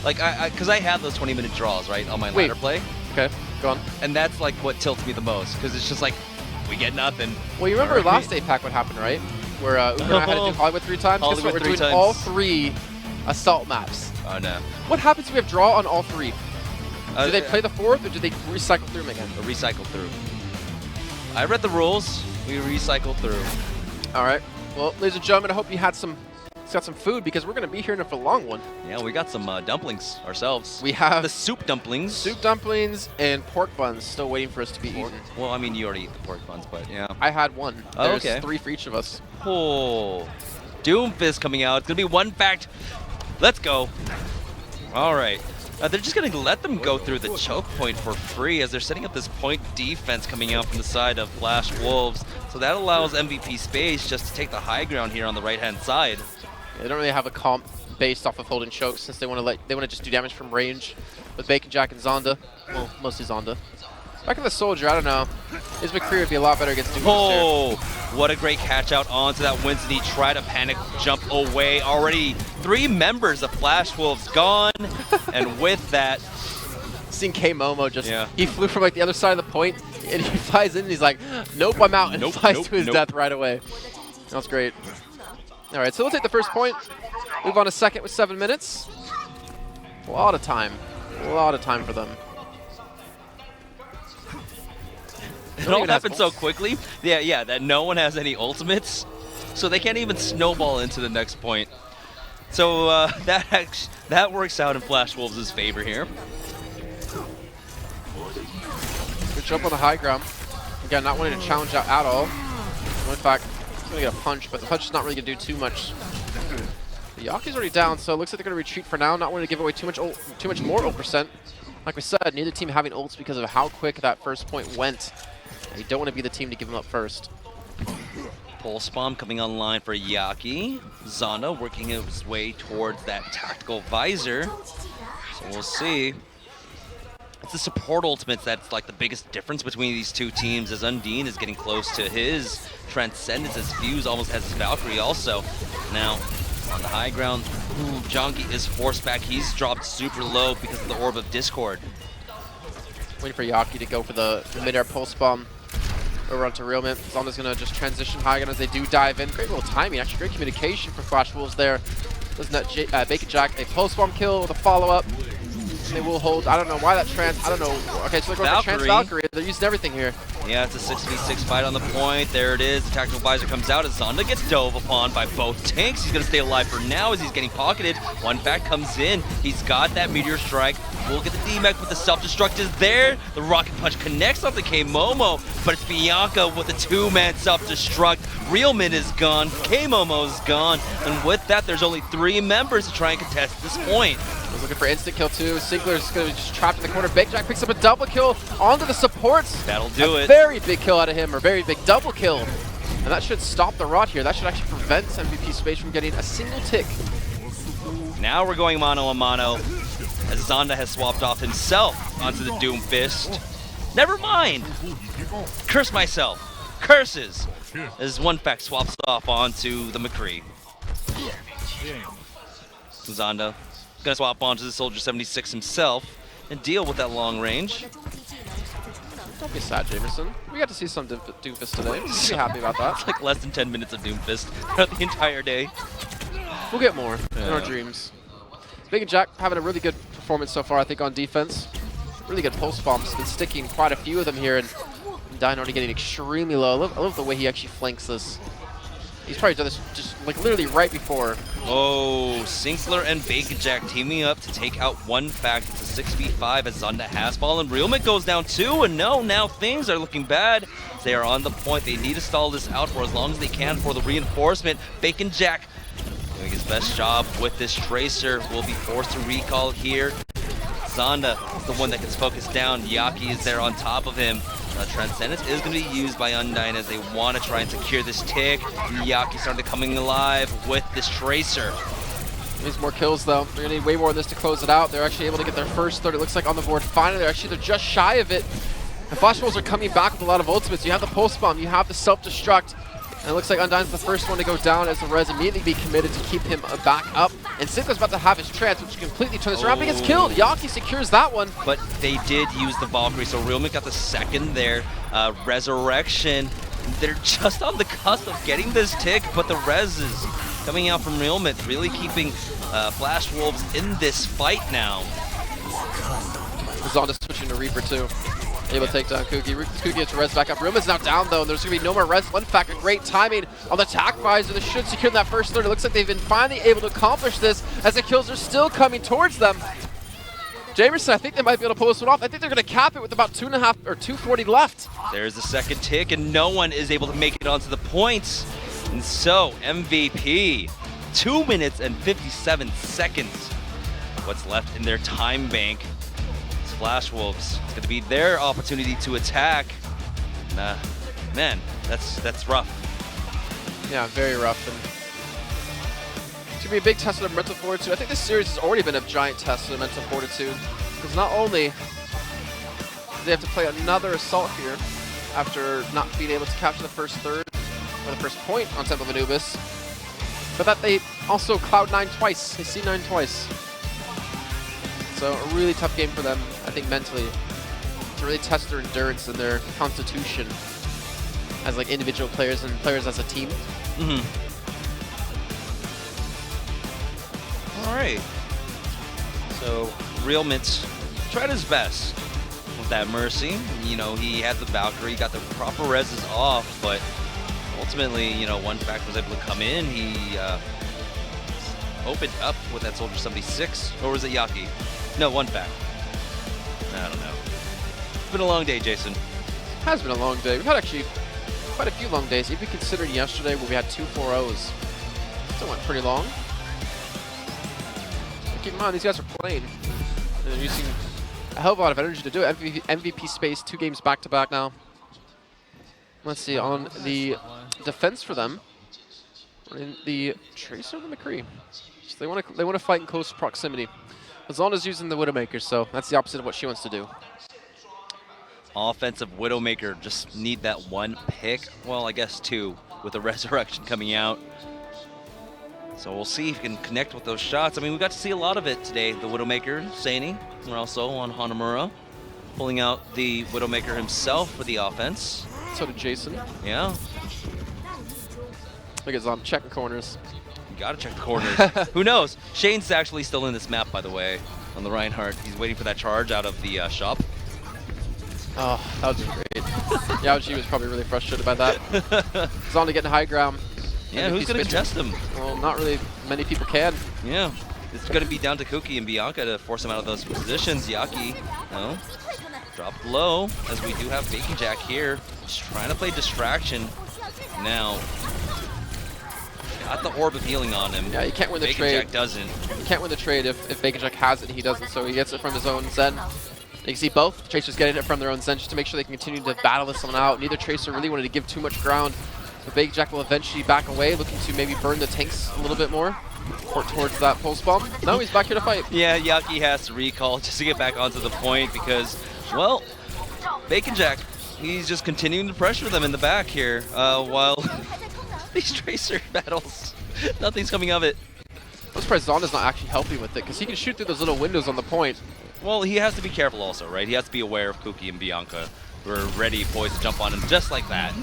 like, because I have those 20-minute draws, right, on my ladder play. Okay, go on. And that's like what tilts me the most, because it's just like, we get nothing. Well, you remember last APAC what happened, right? Where Uber had to do Hollywood 3 times? Guess what? Hollywood We're 3 doing times. all 3 assault maps. Oh, no. What happens if we have draw on all 3? Do they play the 4th or do they recycle through them again? Recycle through. I read the rules. We recycle through. All right. Well, ladies and gentlemen, I hope you had got some food because we're going to be here for a long one. Yeah, we got some dumplings ourselves. We have the soup dumplings. Soup dumplings and pork buns still waiting for us to be eaten. Well, I mean, you already eat the pork buns, but yeah. I had one. Oh, There's okay. 3 for each of us. Oh, Doomfist coming out. It's going to be 1 fact. Let's go. All right. They're just going to let them go through the choke point for free as they're setting up this point defense coming out from the side of Flash Wolves. So that allows MVP Space just to take the high ground here on the right-hand side. They don't really have a comp based off of holding chokes since they want to just do damage from range with Bacon Jack and Zonda. Well, mostly Zonda. Back in the Soldier, I don't know. His McCree would be a lot better against Doomfist. Oh, what a great catch out onto that Winston. He tried to panic jump away. Already 3 members of Flash Wolves gone. And with that, Seeing K Momo just, he flew from like the other side of the point and he flies in and he's like, nope, I'm out, and flies to his death right away. That was great. All right, so we'll take the first point. Move on to second with 7 minutes. A lot of time for them. it all happened so quickly. Yeah, that no one has any ultimates, so they can't even snowball into the next point. So that works out in Flash Wolves' favor here. Good jump on the high ground. Again, not wanting to challenge out at all. Well, in fact, he's going to get a punch, but the punch is not really going to do too much. The Yaki's already down, so it looks like they're going to retreat for now. Not wanting to give away too much more ult percent. Like we said, neither team having ults because of how quick that first point went. You don't want to be the team to give them up first. Pulse Bomb coming online for Yaki. Zonda working his way towards that tactical visor. So we'll see. It's the support ultimates that's like the biggest difference between these two teams, as Undine is getting close to his Transcendence, as Fuse almost has his Valkyrie also. Now, on the high ground, Jonky is forced back. He's dropped super low because of the Orb of Discord. Waiting for Yaki to go for the mid-air pulse bomb over onto Realmint. Zonda's going to just transition high ground as they do dive in. Great little timing, actually great communication for Flash Wolves there. Doesn't that Bacon Jack a pulse bomb kill with a follow-up. They will hold, I don't know why that trans, I don't know. Okay, so they're going for trans Valkyrie. They're using everything here. Yeah, it's a 6v6 fight on the point. There it is. The tactical visor comes out as Zonda gets dove upon by both tanks. He's going to stay alive for now as he's getting pocketed. One back comes in. He's got that Meteor Strike. We'll get the DMAC, but the self-destruct is there. The Rocket Punch connects off the K-Momo, but it's Bianca with the two-man self-destruct. Realman is gone. K-Momo's gone. And with that, there's only 3 members to try and contest this point. He's looking for instant kill too. Sinkler's going to be just trapped in the corner. Big Jack picks up a double kill onto the supports. That'll do it. Very big kill out of him, or very big double kill. And that should stop the rot here. That should actually prevent MVP Space from getting a single tick. Now we're going mano a mano, as Zonda has swapped off himself onto the Doomfist. Never mind. Curse myself. Curses. As one fact swaps off onto the McCree. Zonda gonna swap onto the Soldier 76 himself and deal with that long range. Don't be sad, Jamerson. We got to see some Doomfist today. You should be happy about that. It's like less than 10 minutes of Doomfist throughout the entire day. We'll get more in our dreams. Big and Jack having a really good performance so far, I think, on defense. Really good pulse bombs. Been sticking quite a few of them here, and Dino already getting extremely low. I love the way he actually flanks this. He's probably done this just like literally right before. Oh, Sinkler and Bacon Jack teaming up to take out one fact. It's a 6v5 as Zonda has fallen. Realment goes down too, and no, now things are looking bad. They are on the point. They need to stall this out for as long as they can for the reinforcement. Bacon Jack doing his best job with this Tracer. Will be forced to recall here. Zonda is the one that gets focused down. Yaki is there on top of him. Transcendence is going to be used by Undyne as they want to try and secure this tick. Yaki starting to coming alive with this Tracer. Needs more kills though. They're going to need way more of this to close it out. They're actually able to get their first third, it looks like, on the board. Finally, they're just shy of it. The Flash Wolves are coming back with a lot of ultimates. You have the Pulse Bomb, you have the Self-Destruct. And it looks like Undyne's the first one to go down as the Res immediately be committed to keep him back up. And Sinkler's about to have his trance, which completely turns around, but he gets killed. Yaki secures that one. But they did use the Valkyrie, so Realment got the second there. Resurrection, they're just on the cusp of getting this tick, but the Res is coming out from Realment, really keeping Flash Wolves in this fight now. Zonda switching to Reaper too. Able to take down Kuki. Kuki gets res back up. Realment's now down though, and there's going to be no more res. One fact, a great timing on the attack visor. This should secure that first third. It looks like they've been finally able to accomplish this as the kills are still coming towards them. Jamerson, I think they might be able to pull this one off. I think they're going to cap it with about 2.5 or 240 left. There's the second tick, and no one is able to make it onto the points. And so, MVP, 2 minutes and 57 seconds. What's left in their time bank? Flash Wolves. It's going to be their opportunity to attack. Man, that's rough. Yeah, very rough. And it's going to be a big test of their mental fortitude. I think this series has already been a giant test of their mental fortitude. Because not only do they have to play another assault here after not being able to capture the first third or the first point on Temple of Anubis, but that they also Cloud9 twice. They C9 twice. So a really tough game for them, I think, mentally, to really test their endurance and their constitution as like individual players and players as a team. All right. So Realment tried his best with that Mercy. You know, he had the Valkyrie, got the proper reses off, but ultimately, you know, one fact was able to come in. He opened up with that Soldier 76, or was it Yaki? No, one fact. I don't know. It's been a long day, Jason. It has been a long day. We've had actually quite a few long days. If you consider yesterday where we had 2 4-0s, still went pretty long. But keep in mind, these guys are playing. And they're using a hell of a lot of energy to do it. MVP space, 2 games back-to-back now. Let's see, on the defense for them, the Tracer and the McCree. So they want to fight in close proximity. As long as using the Widowmaker, so that's the opposite of what she wants to do. Offensive Widowmaker just need that 1 pick. Well, I guess 2 with the Resurrection coming out. So we'll see if he can connect with those shots. I mean, we got to see a lot of it today. The Widowmaker, Saini, and also on Hanamura, pulling out the Widowmaker himself for the offense. So did Jason. Yeah. Look at Zom checking corners. You gotta check the corners. Who knows? Shane's actually still in this map, by the way, on the Reinhardt. He's waiting for that charge out of the shop. Oh, that was great. Yaoji was probably really frustrated by that. Zom to get in high ground. Yeah, who's going to contest him? Well, not really many people can. Yeah, it's going to be down to Kuki and Bianca to force him out of those positions. Yaki, no, dropped low, as we do have Bacon Jack here. Just trying to play distraction. Now, got the orb of healing on him. Yeah, you can't win the Bacon trade. Jack doesn't. You can't win the trade if Bacon Jack has it and he doesn't, so he gets it from his own Zen. You can see both Tracers getting it from their own Zen just to make sure they can continue to battle this one out. Neither Tracer really wanted to give too much ground. The Bacon Jack will eventually back away, looking to maybe burn the tanks a little bit more towards that pulse bomb. No, he's back here to fight. Yeah, Yaki has to recall just to get back onto the point because, well, Bacon Jack, he's just continuing to pressure them in the back here while these Tracer battles, nothing's coming of it. I'm surprised Zonda's not actually helping with it because he can shoot through those little windows on the point. Well, he has to be careful also, right? He has to be aware of Kuki and Bianca. We're ready, poised to jump on him just like that.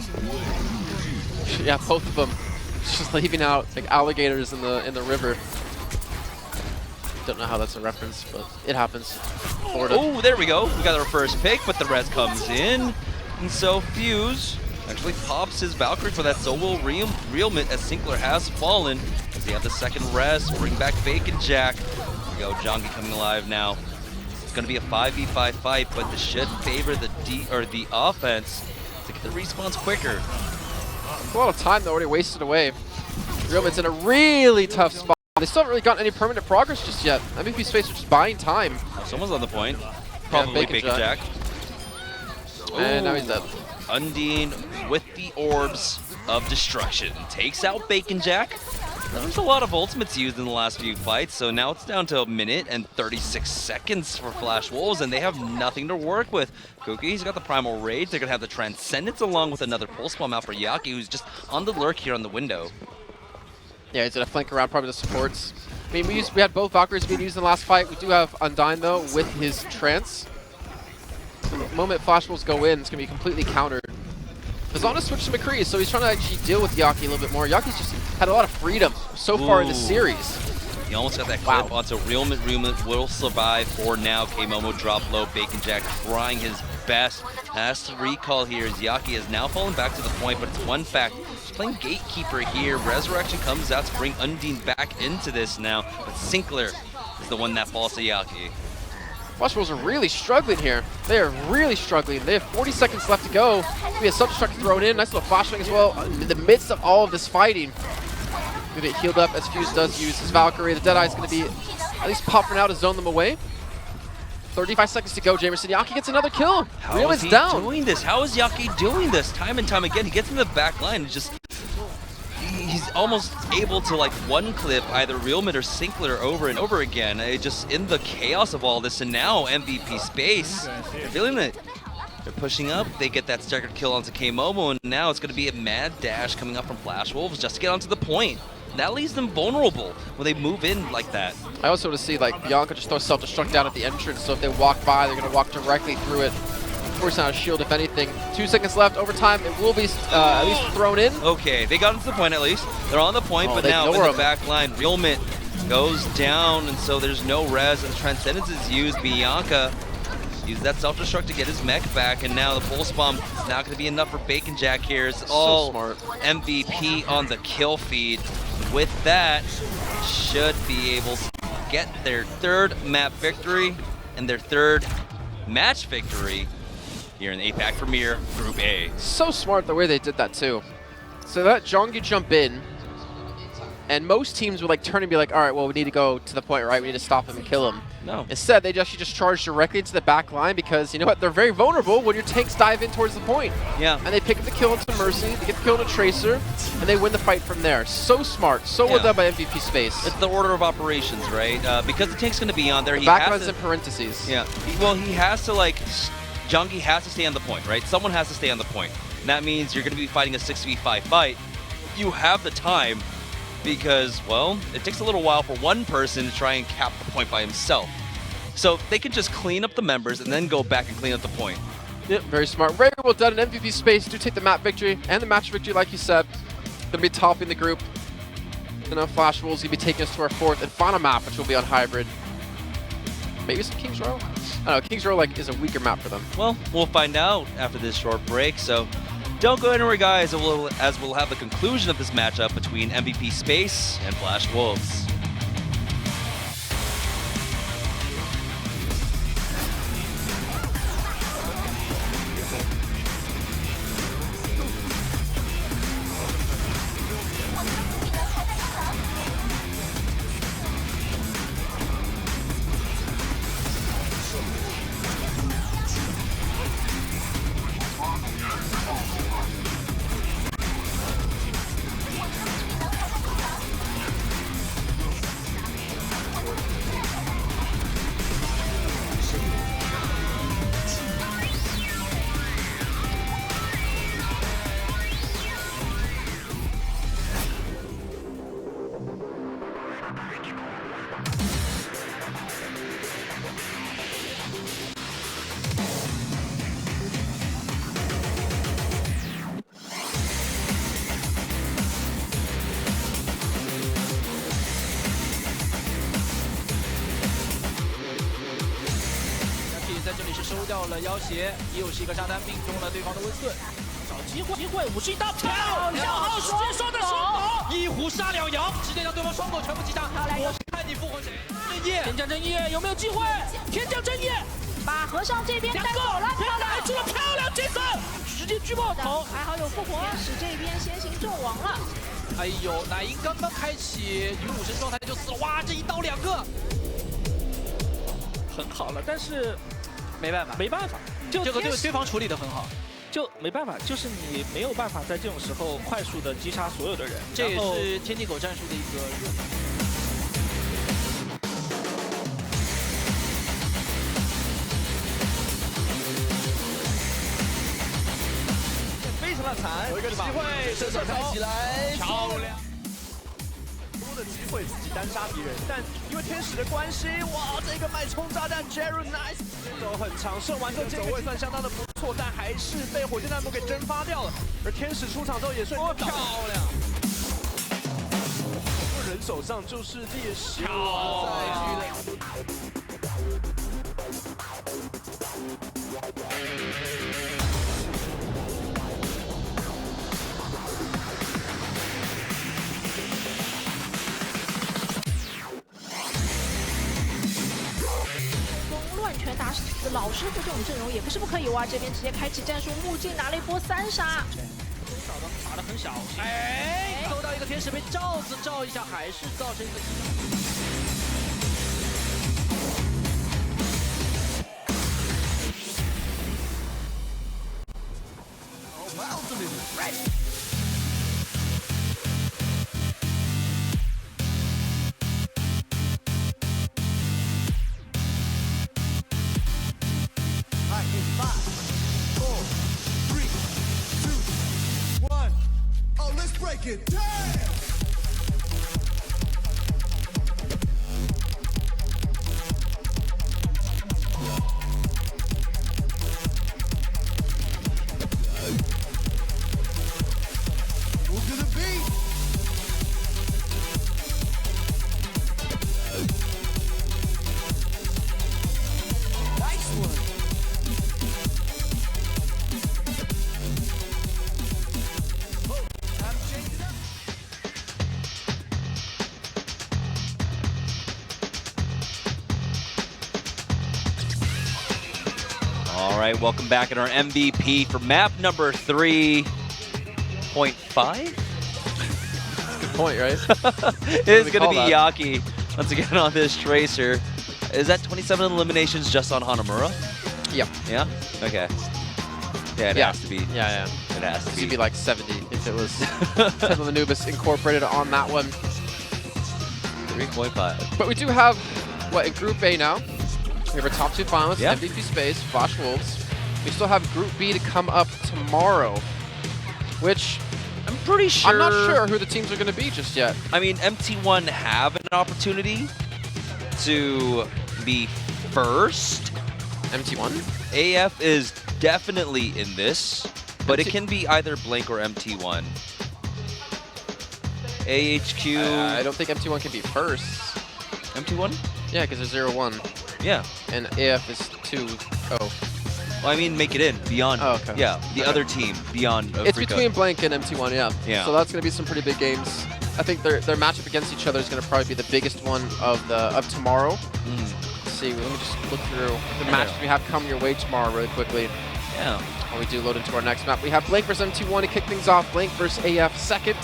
Yeah, both of them just leaving out like alligators in the river. Don't know how that's a reference, but it happens. Florida. Oh, there we go. We got our first pick, but the res comes in. And so Fuse actually pops his Valkyrie for that solo realment as Sinclair has fallen. As they have the second res, bring back Bacon Jack. Here we go, Jongi coming alive now. It's going to be a 5v5 fight, but this should favor the offense to get the respawns quicker. A lot of time though already wasted away. Realman's in a really tough spot. They still haven't really gotten any permanent progress just yet. MVP Space are just buying time. Oh, someone's on the point. Probably yeah, Bacon Jack. And now he's dead. Undine with the orbs of destruction takes out Bacon Jack. There's a lot of ultimates used in the last few fights, so now it's down to 1 minute and 36 seconds for Flash Wolves, and they have nothing to work with. Kuki, he's got the Primal Rage. They're going to have the Transcendence along with another Pulse Bomb out for Yaki, who's just on the lurk here on the window. Yeah, he's going to flank around probably the supports. I mean, we had both Valkyries being used in the last fight. We do have Undyne, though, with his Trance. So the moment Flash Wolves go in, it's going to be completely countered. Zona switched to McCree, so he's trying to actually deal with Yaki a little bit more. Yaki's just had a lot of freedom so far in the series. He almost got that clip onto Realment. Realment will survive for now. K-Momo drop low. Bacon Jack trying his best. Has to recall here as Yaki has now fallen back to the point, but it's one fact. He's playing Gatekeeper here. Resurrection comes out to bring Undine back into this now, but Sinclair is the one that falls to Yaki. Flash Wolves are really struggling here. They are really struggling. They have 40 seconds left to go. We have Self-Destruct thrown in. Nice little flash swing as well. In the midst of all of this fighting. Gonna get healed up as Fuse does use his Valkyrie. The Deadeye is going to be at least pop for now to zone them away. 35 seconds to go, Jamerson. Yaki gets another kill. How is he doing this? How is Yaki doing this? Time and time again, he gets in the back line and just... He's almost able to like one clip either Realment or Sinclair over and over again. Just in the chaos of all this, and now MVP Space, they're feeling it. They're pushing up, they get that staggered kill onto K-Momo, and now it's going to be a mad dash coming up from Flash Wolves just to get onto the point. That leaves them vulnerable when they move in like that. I also want to see like Bianca just throw Self-Destruct down at the entrance, so if they walk by, they're going to walk directly through it. Forcing out a shield, if anything. 2 seconds left. Overtime, it will be at least thrown in. Okay, they got into the point at least. They're on the point, but now in the back line, Realment goes down, and so there's no res, and the Transcendence is used. Bianca used that Self-Destruct to get his mech back, and now the Pulse Bomb is not going to be enough for Bacon Jack here. It's all smart. MVP on the kill feed. With that, should be able to get their third map victory and their third match victory here in the APAC Premier Group A. So smart the way they did that too. So that Jongi jump in, And most teams would like turn and be like, all right, well, we need to go to the point, right? We need to stop him and kill him. No. Instead, they actually just charge directly to the back line because, you know what, they're very vulnerable when your tanks dive in towards the point. Yeah. And they pick up the kill into Mercy, they get the kill into Tracer, and they win the fight from there. So smart, so well done by MVP Space. It's the order of operations, right? Because the tank's going to be on there, he Back has line's to, in parentheses. Yeah. Well, he has to, like, Junkie has to stay on the point, right? Someone has to stay on the point. And that means you're going to be fighting a 6v5 fight. You have the time because, well, it takes a little while for one person to try and cap the point by himself. So they can just clean up the members and then go back and clean up the point. Yep, very smart. Very well done. And MVP Space do take the map victory and the match victory, like you said. Going to be topping the group. And now Flash Wolves going to be taking us to our 4th and final map, which will be on Hybrid. Maybe some King's Row? I don't know. King's Row is a weaker map for them. Well, we'll find out after this short break. So don't go anywhere, guys, as we'll have the conclusion of this matchup between MVP Space and Flash Wolves.在这里是收掉了要挟，又是一个炸弹命中了对方的温顿，找机会，51大漂亮，好直接双的双狗，一虎杀两羊，直接将对方双狗全部击杀。我看你复活谁？正业，天降正业有没有机会？天降正业，把和尚这边带走了，来出了漂亮金粉，直接狙爆头，还好有复活，天使这边先行阵亡了。哎呦，奶鹰刚刚开启女武神状态就死了，哇，这一刀2个，很好了，但是。没办法，就这个对方处理得很好，就没办法，就是你没有办法在这种时候快速的击杀所有的人，这也是天地狗战术的一个弱点。非常的惨，有一个机会，射手开起来，漂亮。的机会自己单杀敌人，但因为天使的关系，哇，这个脉冲炸弹 Jerry nice， 走很长，射完之后走位算相当的不错，但还是被火箭弹幕给蒸发掉了。而天使出场之后也算漂亮，人手上就是劣势，拳打老师傅这种阵容也不是不可以哇！这边直接开启战术，木镜拿了一波3杀，打得很小心，哎，收到一个天使被罩子罩一下，还是造成一个。Break it down! Move to the beat! Nice one! All right, welcome back at our MVP for map number 3.5. point, right? It is going to be call that? Yaki once again on this Tracer. Is that 27 eliminations just on Hanamura? Yep. Yeah? Okay. Yeah, it has to be. Yeah. It has to It's be. gonna be like 70 if it was Temple of Anubis incorporated on that one. 3.5. But we do have, what, in Group A now? We have our top 2 finalists, Yep. MVP Space, Flash Wolves. We still have Group B to come up tomorrow, which I'm pretty sure. I'm not sure who the teams are going to be just yet. I mean, MT1 have an opportunity to be first. MT1? AF is definitely in this, but it can be either Blink or MT1. AHQ. I don't think MT1 can be first. MT1? Yeah, because they're 0-1. Yeah. And AF is 2-0. Well, I mean, make it in beyond. Oh, okay. Yeah, the other team beyond. It's between Blank and MT1, yeah. Yeah. So that's going to be some pretty big games. I think their matchup against each other is going to probably be the biggest one of tomorrow. Let's see, let me just look through the matches we have coming your way tomorrow really quickly. Yeah. While we do load into our next map. We have Blank versus MT1 to kick things off. Blank versus AF second.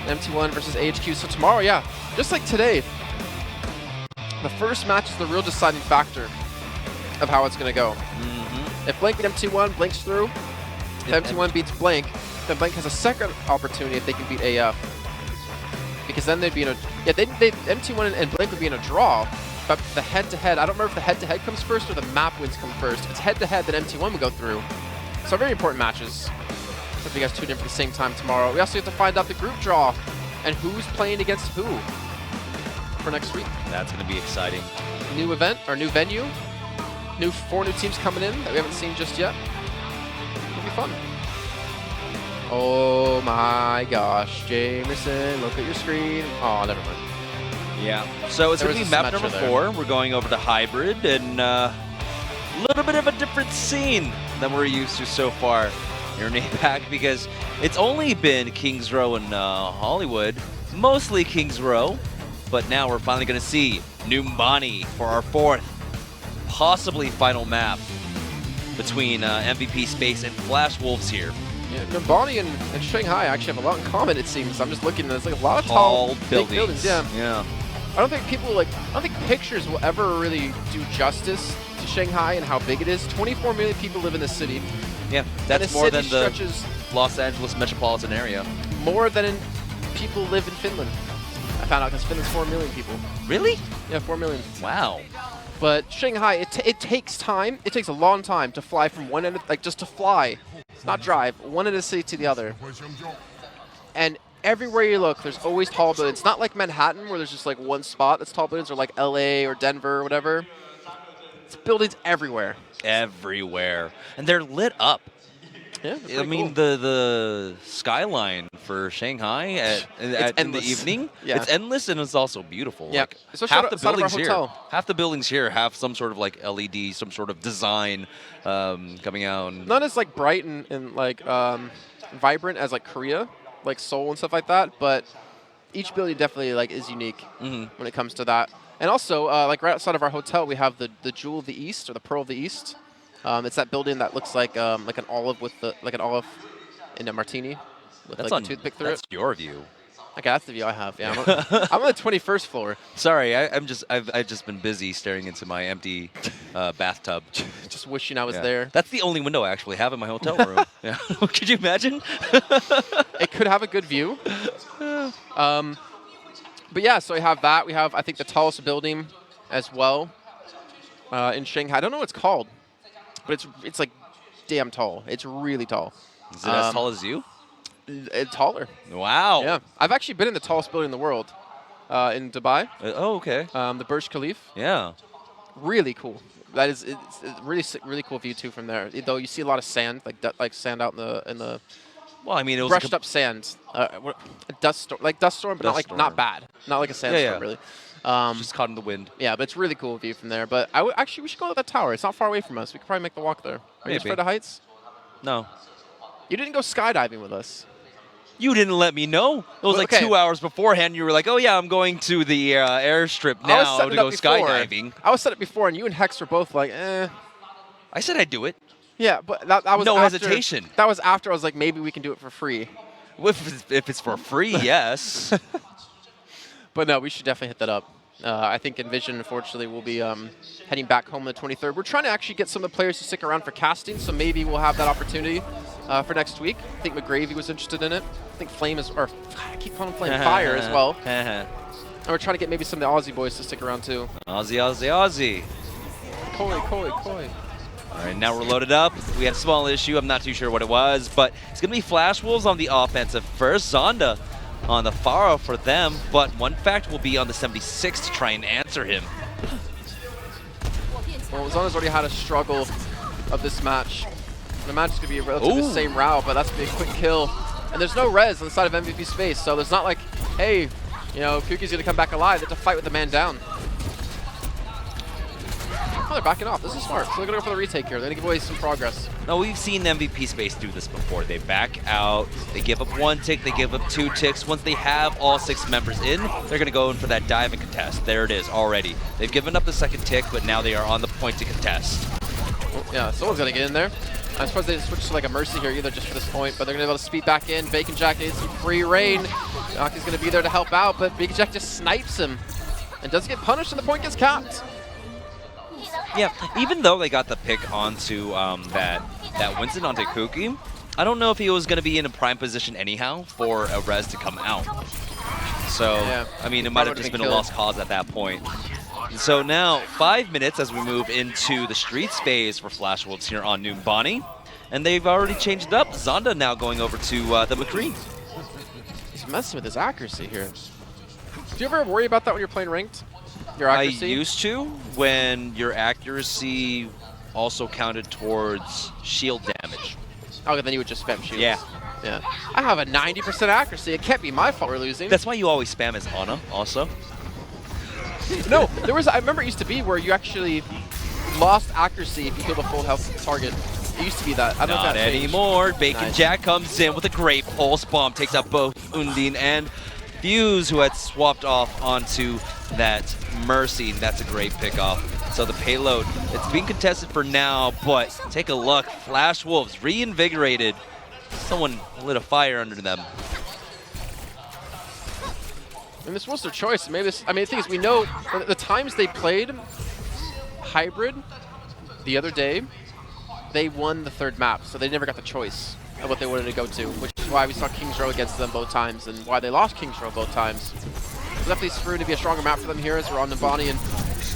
MT1 versus AHQ. So tomorrow, yeah, just like today, the first match is the real deciding factor of how it's going to go. If Blank beat MT1, Blank's through. If MT1 beats Blank, then Blank has a second opportunity if they can beat AF. Because then they'd be in a... Yeah, MT1 and Blank would be in a draw. But the head-to-head, I don't remember if the head-to-head comes first or the map wins come first. If it's head-to-head, then MT1 would go through. So very important matches. Hope you guys tune in for the same time tomorrow. We also have to find out the group draw and who's playing against who for next week. That's going to be exciting. New event, or new venue. 4 new teams coming in that we haven't seen just yet. It'll be fun. Oh my gosh, Jamerson, look at your screen. Oh, never mind. Yeah. So it's going to be map number 4. We're going over to Hybrid and a little bit of a different scene than we're used to so far here in APAC because it's only been Kings Row and Hollywood, mostly Kings Row, but now we're finally going to see Numbani for our 4th, possibly final map between MVP Space and Flash Wolves here. Yeah, Numbani and Shanghai actually have a lot in common, it seems. I'm just looking, there's like a lot of tall big buildings. Yeah. I don't think pictures will ever really do justice to Shanghai and how big it is. 24 million people live in this city. Yeah, that's more than the stretches Los Angeles metropolitan area. More than people live in Finland. I found out because Finland's 4 million people. Really? Yeah, 4 million. Wow. But Shanghai, it takes time. It takes a long time to fly from one end, just to fly, not drive, one end of the city to the other. And everywhere you look, there's always tall buildings. It's not like Manhattan where there's just like one spot that's tall buildings, or like LA or Denver or whatever. It's buildings everywhere. Everywhere. And they're lit up. Yeah, I mean, cool. the skyline for Shanghai in the evening, it's endless and it's also beautiful. Yeah, like, half the buildings here have some sort of like LED, some sort of design coming out. Not as like bright and like vibrant as like Korea, like Seoul and stuff like that, but each building definitely like is unique when it comes to that. And also, like right outside of our hotel, we have the Jewel of the East, or the Pearl of the East. It's that building that looks like an olive with an olive in a martini with that's like a toothpick through that's your view. Okay, that's the view I have. Yeah, I'm on the 21st floor. Sorry, I've just been busy staring into my empty bathtub, just wishing I was there. That's the only window I actually have in my hotel room. Yeah. Could you imagine? It could have a good view. But yeah, so we have that. We have, I think, the tallest building as well in Shanghai. I don't know what it's called, but it's like damn tall. It's really tall. Is it as tall as you? It's taller. Wow. Yeah. I've actually been in the tallest building in the world in Dubai. Oh, okay. The Burj Khalifa. Yeah. Really cool. It's a really cool view too from there. Though you see a lot of sand, like sand out in the well, I mean, it was brushed up sand, a dust storm, but not bad, not like a sandstorm really. Just caught in the wind. Yeah, but it's a really cool view from there. But actually, we should go to that tower. It's not far away from us. We could probably make the walk there. Are you afraid of heights? No. You didn't go skydiving with us. You didn't let me know. It was like 2 hours beforehand. You were like, "Oh yeah, I'm going to the airstrip now to go skydiving." I was set up before, and you and Hex were both like, "Eh." I said I'd do it. Yeah, but that was no after, hesitation. That was after I was like, maybe we can do it for free. If it's for free, yes. But no, we should definitely hit that up. I think Envision, unfortunately, will be heading back home on the 23rd. We're trying to actually get some of the players to stick around for casting, so maybe we'll have that opportunity for next week. I think McGravy was interested in it. I think Flame is, or I keep calling Flame Fire as well. And we're trying to get maybe some of the Aussie boys to stick around too. Aussie. Koi. All right, now we're loaded up. We had a small issue. I'm not too sure what it was, but it's going to be Flash Wolves on the offensive first. Zonda on the Pharaoh for them, but one fact will be on the 76 to try and answer him. Well, Zonda's already had a struggle of this match. The match is going to be relatively the same route, but that's going to be a quick kill. And there's no res on the side of MVP space, so there's not like, hey, you know, Kuki's going to come back alive. They have to fight with the man down. Oh, they're backing off. This is smart. So they're going to go for the retake here. They're going to give away some progress. No, we've seen MVP space do this before. They back out, they give up 1 tick, they give up 2 ticks. Once they have all 6 members in, they're going to go in for that dive and contest. There it is already. They've given up the 2nd tick, but now they are on the point to contest. Well, yeah, someone's going to get in there. I suppose they switch to like a Mercy here either just for this point, but they're going to be able to speed back in. Bacon Jack needs some free reign. Yaki's going to be there to help out, but Bacon Jack just snipes him and doesn't get punished and the point gets capped. Yeah, even though they got the pick onto that Winston onto Kuki, I don't know if he was going to be in a prime position anyhow for a res to come out. So, yeah, I mean, it might have just been a lost cause at that point. So now, 5 minutes as we move into the streets phase for Flash Wolves here on Numbani. And they've already changed it up. Zonda now going over to the McCree. He's messing with his accuracy here. Do you ever worry about that when you're playing ranked? Your accuracy? I used to, when your accuracy also counted towards shield damage. Oh, then you would just spam shields. Yeah. Yeah. I have a 90% accuracy. It can't be my fault we're losing. That's why you always spam as Ana, also. No, there was, I remember it used to be where you actually lost accuracy if you killed a full health target. It used to be that. I don't know if that changed. Anymore. Bacon Jack comes in with a great pulse bomb, takes out both Undine and Fuse, who had swapped off onto that Mercy. That's a great pickoff. So the payload, it's being contested for now, but take a look. Flash Wolves reinvigorated. Someone lit a fire under them. And this was their choice. Maybe this, I mean, the thing is, we know the times they played hybrid the other day, they won the 3rd map, so they never got the choice of what they wanted to go to, which is why we saw King's Row against them both times and why they lost King's Row both times. So definitely Spru to be a stronger map for them here as we're on Numbani and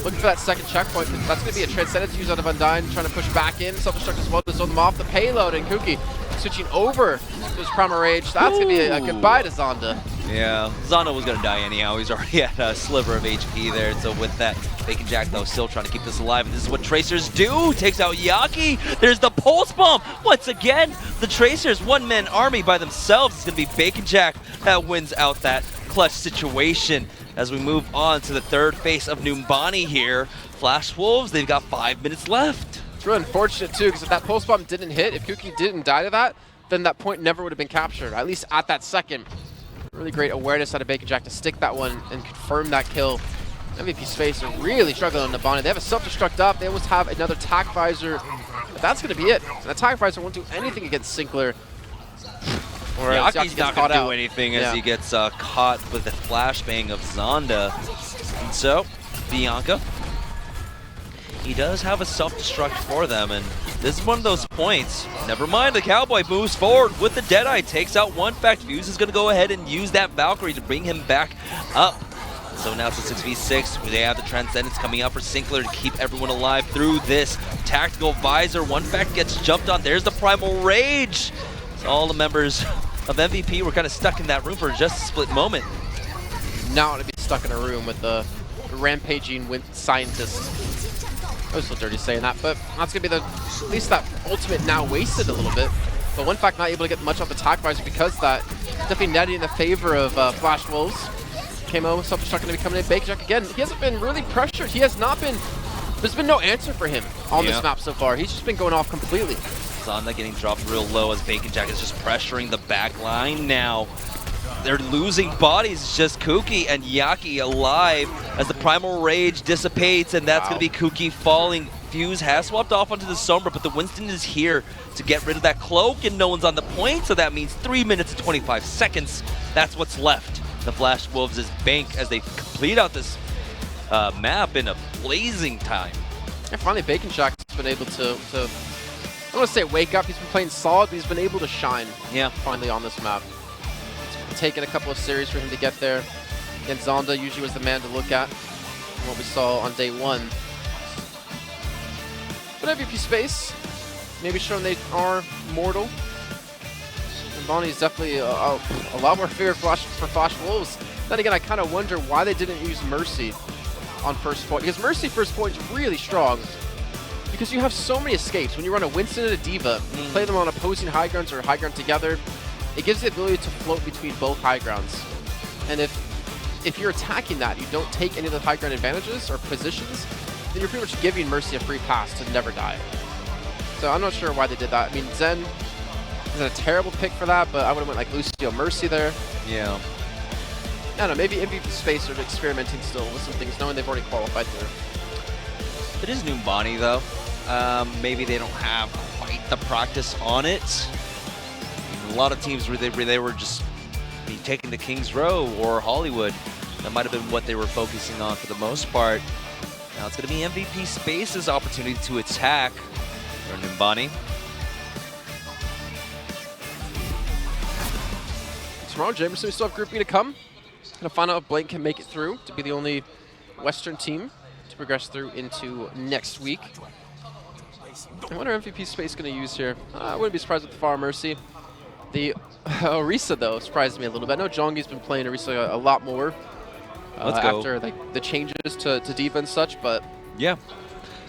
looking for that 2nd checkpoint. That's going to be a Transcendence use out of Undyne, trying to push back in. Self-destruct as well to zone them off. The payload and Kuki switching over to his Primal Rage. That's going to be a goodbye to Zonda. Yeah, Zonda was going to die anyhow. He's already at a sliver of HP there. So with that, Bacon Jack, though, still trying to keep this alive. And this is what Tracers do. Takes out Yaki. There's the Pulse Bomb. Once again, the Tracers, one-man army by themselves. It's going to be Bacon Jack that wins out that clutch situation. As we move on to the 3rd phase of Numbani here. Flash Wolves, they've got 5 minutes left. It's really unfortunate, too, because if that Pulse Bomb didn't hit, if Kuki didn't die to that, then that point never would have been captured, at least at that second. Really great awareness out of Bacon Jack to stick that one and confirm that kill. MVP Space are really struggling on Numbani. They have a self-destruct up. They almost have another Tac Visor. But that's going to be it. And the Tac Visor won't do anything against Sinclair. Yaki's not going to do anything as he gets caught with the flashbang of Zonda. And so, Bianca, he does have a self-destruct for them, and this is one of those points. Never mind, the Cowboy moves forward with the Deadeye, takes out one fact. Fuse is going to go ahead and use that Valkyrie to bring him back up. So now it's a 6v6. They have the Transcendence coming out for Sinclair to keep everyone alive through this tactical visor. One fact gets jumped on. There's the Primal Rage. So all the members of MVP were kind of stuck in that room for just a split moment. Now to be stuck in a room with the rampaging scientist. I was so dirty saying that, but that's going to be at least that ultimate now wasted a little bit. But one fact not able to get much off the Tac Visor because that definitely netting in the favor of Flash Wolves. KMO self-destruct going to be coming in. Bacon Jack again. He hasn't been really pressured. He has not been, there's been no answer for him on this map so far. He's just been going off completely. Zonda getting dropped real low as Bacon Jack is just pressuring the back line now. They're losing bodies. It's just Kuki and Yaki alive as the Primal Rage dissipates, and that's going to be Kuki falling. Fuse has swapped off onto the Sombra, but the Winston is here to get rid of that cloak, and no one's on the point, so that means 3 minutes and 25 seconds. That's what's left the Flash Wolves' bank as they complete out this map in a blazing time. And finally, Bacon Jack's been able to I don't want to say wake up. He's been playing solid, but he's been able to shine. Yeah. Finally on this map. It's taken a couple of series for him to get there. And Zonda usually was the man to look at from what we saw on day one. But MVP space, maybe showing they are mortal. And Bonnie's definitely a lot more feared for Flash Wolves. Then again, I kind of wonder why they didn't use Mercy on first point, because Mercy first point is really strong because you have so many escapes. When you run a Winston and a D.Va, you play them on opposing high grounds or high ground together, it gives the ability to float between both high grounds. And if you're attacking that, you don't take any of the high ground advantages or positions, then you're pretty much giving Mercy a free pass to never die. So I'm not sure why they did that. I mean, Zen isn't a terrible pick for that, but I would have went like Lucio Mercy there. Yeah. I don't know, maybe MVP space are experimenting still with some things, knowing they've already qualified through. It is Numbani though. Maybe they don't have quite the practice on it. A lot of teams where they were just taking the King's Row or Hollywood. That might have been what they were focusing on for the most part. Now it's going to be MVP Space's opportunity to attack for Numbani. Tomorrow, Jamerson, we still have Group B to come. Gonna find out if Blank can make it through to be the only Western team to progress through into next week. And what are MVP Space gonna use here? I wouldn't be surprised with the Far Mercy. The Orisa though surprised me a little bit. I know Jongi's been playing Orisa a lot more after like the changes to D.Va and such, but yeah.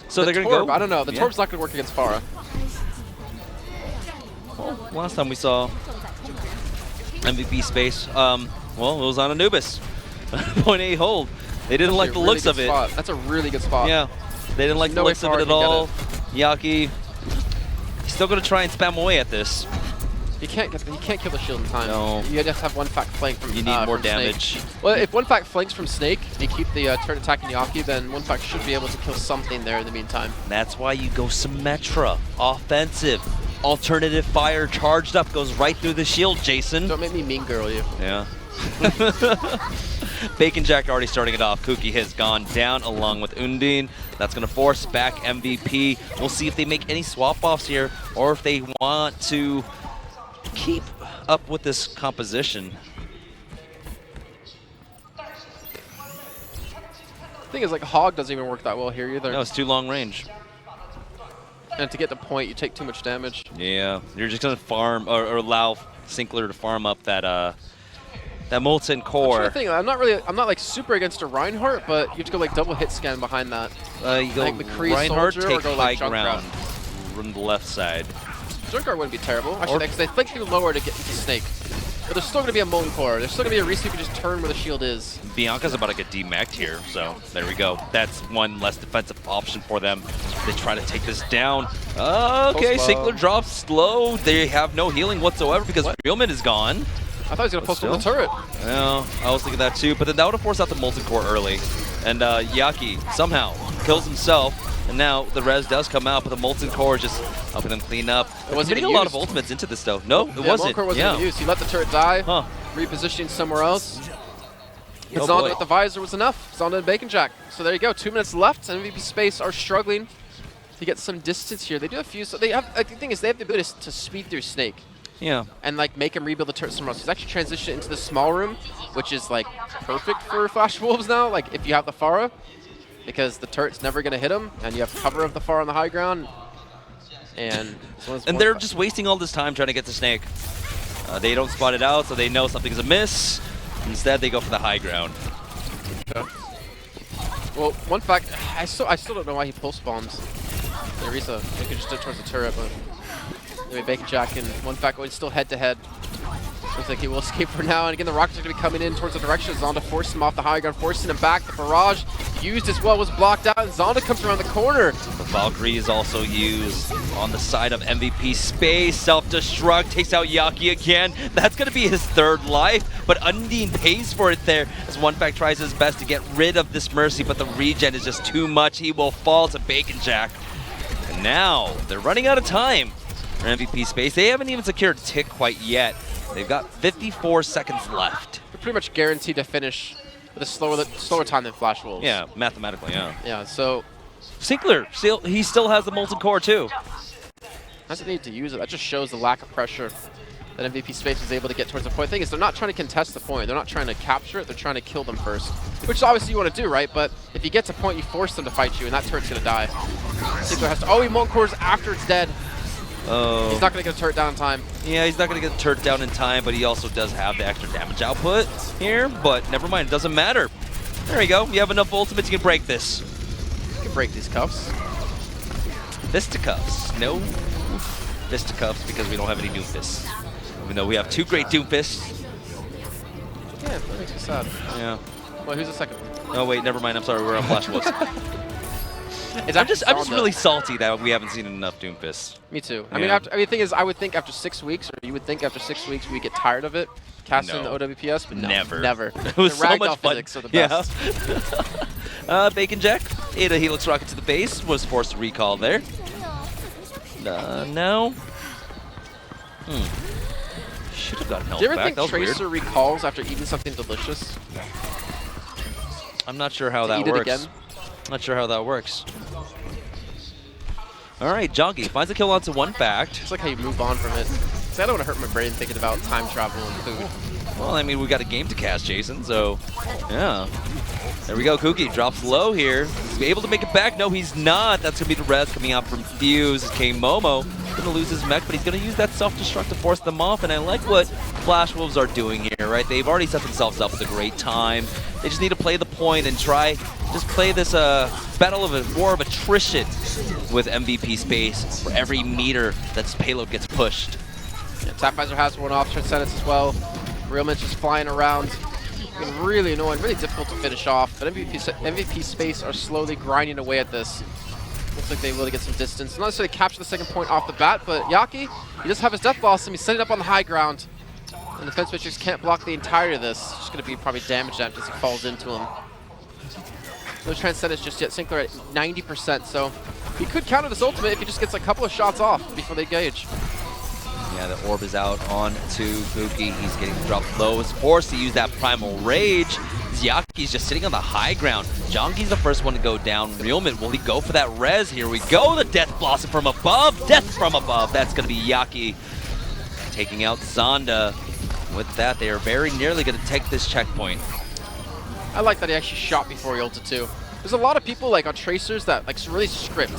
So the they're gonna go. I don't know. The Torb's not gonna work against Pharah. Well, last time we saw MVP Space, well, it was on Anubis. Point A hold. They didn't like the really looks of it. Spot. That's a really good spot. Yeah, they didn't like the looks of it at all. Yaki, he's still gonna try and spam away at this. You can't kill the shield in time. No. You just have one fact flank from. You need more from damage. Snake. Well, if one fact flanks from Snake, and you keep the turret attacking Yaki, then one fact should be able to kill something there in the meantime. That's why you go Symmetra, offensive, alternative fire, charged up, goes right through the shield. Jason. Don't make me mean girl you. Yeah. Bacon Jack already starting it off. Kuki has gone down along with Undine. That's going to force back MVP. We'll see if they make any swap offs here or if they want to keep up with this composition. The thing is, like, Hog doesn't even work that well here either. No, it's too long range. And to get the point, you take too much damage. Yeah, you're just going to farm or allow Sinclair to farm up that that molten core. I'm not like super against a Reinhardt, but you have to go like double hit scan behind that. You go like Reinhardt, Soldier, take or go, high like, ground from the left side. Junkrat wouldn't be terrible, actually, because they flick you lower to get into Snake. But there's still going to be a molten core. There's still going to be a reason you can just turn where the shield is. Bianca's about to get demacked here, so there we go. That's one less defensive option for them. They try to take this down. Okay, Sinclair drops low. They have no healing whatsoever because Realman is gone. I thought he was going to post on the turret. Yeah, I was thinking that too, but then that would have forced out the molten core early. And Yaki somehow kills himself, and now the res does come out, but the molten core just helping them clean up. It wasn't getting a lot of ultimates into this though. No, it wasn't. Molten core wasn't even used. He let the turret die, repositioning somewhere else. Oh, Zonda with the visor was enough. Zonda and Bacon Jack. So there you go. 2 minutes left. MVP Space are struggling to get some distance here. They do have few. So they have. Like, the thing is, they have the ability to speed through Snake. Yeah. And like make him rebuild the turret somewhere else. He's actually transitioned into the small room, which is like perfect for Flash Wolves now. Like if you have the Pharah, because the turret's never gonna hit him, and you have cover of the Pharah on the high ground. And they're just wasting all this time trying to get to Snake. They don't spot it out, so they know something's amiss. Instead, they go for the high ground. Okay. Well, one fact, I still don't know why he pulse bombs. Orisa, they could just do it towards the turret, but anyway, Bacon Jack and one fact going still head to head. Looks like he will escape for now, and again the rockets are going to be coming in towards the direction of Zonda, forcing him off the high ground, forcing him back. The barrage used as well was blocked out, and Zonda comes around the corner. The Valkyrie is also used on the side of MVP Space. Self-destruct, takes out Yaki again. That's going to be his third life, but Undine pays for it there as One Fact tries his best to get rid of this Mercy, but the regen is just too much. He will fall to Bacon Jack. And now they're running out of time for MVP Space. They haven't even secured a tick quite yet. They've got 54 seconds left. you're pretty much guaranteed to finish with a slower time than Flash Wolves. Yeah, mathematically, yeah. Yeah, so Sinclair, he still has the Molten Core too. doesn't need to use it. That just shows the lack of pressure that MVP Space was able to get towards the point. The thing is, they're not trying to contest the point. They're not trying to capture it. They're trying to kill them first, which obviously you want to do, right? But if you get to point, you force them to fight you, and that turret's going to die. Sinclair has to... Oh, he Molten Cores after it's dead. Oh. He's not going to get a turret down in time. Yeah, he's not going to get the turret down in time, but he also does have the extra damage output here. But never mind, it doesn't matter. There you go. You have enough ultimates, you can break this. You can break these cuffs. Fisticuffs. No fisticuffs because we don't have any Doomfists. Even though we have 2 great Doomfists. Yeah, that makes me sad. Yeah. Well, who's the second one? Oh wait, never mind. I'm sorry, we're on Flash Wolves. I'm just really salty that we haven't seen enough Doomfists. Me too. Yeah. I mean, the thing is, I would think after 6 weeks, or you would think after 6 weeks, we get tired of it, casting the OWPS, but no, never. It was so much fun. Physics are the best. Yeah. Bacon Jack, Ada Helix rocket to the base, was forced to recall there. No. Should have gotten health Do you ever back. think Tracer recalls after eating something delicious? I'm not sure how that eat it works. again? Not sure how that works. All right, Jonky finds a kill onto one fact. It's like how you move on from it. See, I don't want to hurt my brain thinking about time travel and food. Well, I mean, we got a game to cast, Jason, so yeah. There we go, Kuki drops low here. Is he able to make it back? No, he's not. That's going to be the res coming out from Fuse. K-Momo going to lose his mech, but he's going to use that self-destruct to force them off, and I like what Flash Wolves are doing here, right? They've already set themselves up with a great time. They just need to play the point and just play this war of attrition with MVP Space for every meter that this payload gets pushed. Yeah, Tapvisor has one off, Transcendence as well. Realman's just flying around. Been really annoying, really difficult to finish off, but MVP Space are slowly grinding away at this. Looks like they will get some distance. Not necessarily capture the second point off the bat, but Yaki, he does have his Death Blossom. He's setting up on the high ground. And the Defense Matrix can't block the entirety of this. It's just going to be probably damage damage as he falls into him. No Transcendence just yet. Sinclair at 90%, so he could counter this ultimate if he just gets a couple of shots off before they engage. Yeah, the orb is out on to Buki. He's getting dropped low. Is forced to use that Primal Rage. Yaki's just sitting on the high ground. Jonky's the first one to go down. Realman, will he go for that res? Here we go. The Death Blossom from above. Death from above. That's going to be Yaki taking out Zonda. With that, they are very nearly going to take this checkpoint. I like that he actually shot before he ulted too. There's a lot of people like on Tracers that like really script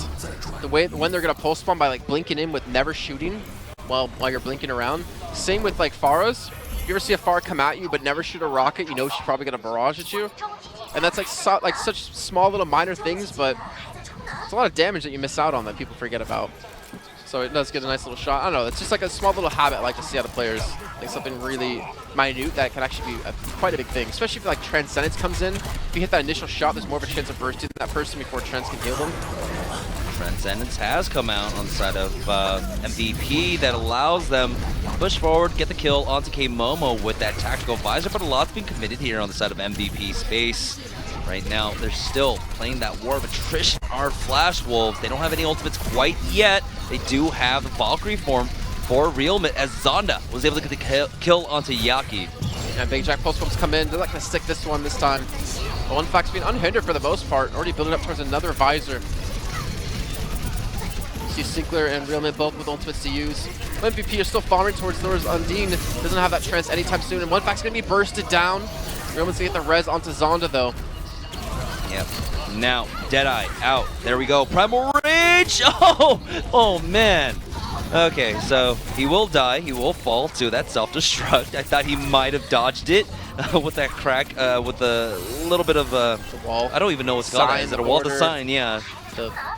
the way when they're going to pulse spawn by like blinking in with never shooting while you're blinking around. Same with like Pharah's. If you ever see a Pharah come at you but never shoot a rocket, you know she's probably going to barrage at you. And that's like such small little minor things, but it's a lot of damage that you miss out on that people forget about. So it does get a nice little shot. I don't know, it's just like a small little habit I like to see out of players. Like something really minute that can actually be quite a big thing. Especially if like Transcendence comes in. If you hit that initial shot, there's more of a chance of bursting that person before Trends can heal them. Transcendence has come out on the side of MVP that allows them to push forward, get the kill onto K-Momo with that tactical visor, but a lot's been committed here on the side of MVP Space. Right now, they're still playing that war of attrition. Our Flash Wolves, they don't have any ultimates quite yet. They do have the Valkyrie form for Realman as Zonda was able to get the kill onto Yaki. And Big Jack pulse bombs come in. They're not going to stick this one this time. But One Fact's been unhindered for the most part. Already building up towards another visor. You see Sinclair and Realman both with ultimates to use. MVP are still farming towards Thor's Undine. Doesn't have that trance anytime soon. And One Fact's going to be bursted down. Realman's going to get the res onto Zonda though. Yep. Now, Deadeye out. There we go. Primal Rage! Oh man. Okay, so he will die. He will fall to that self-destruct. I thought he might have dodged it with that crack, with a little bit of the wall. I don't even know what's called. Is it a wall? The sign, yeah.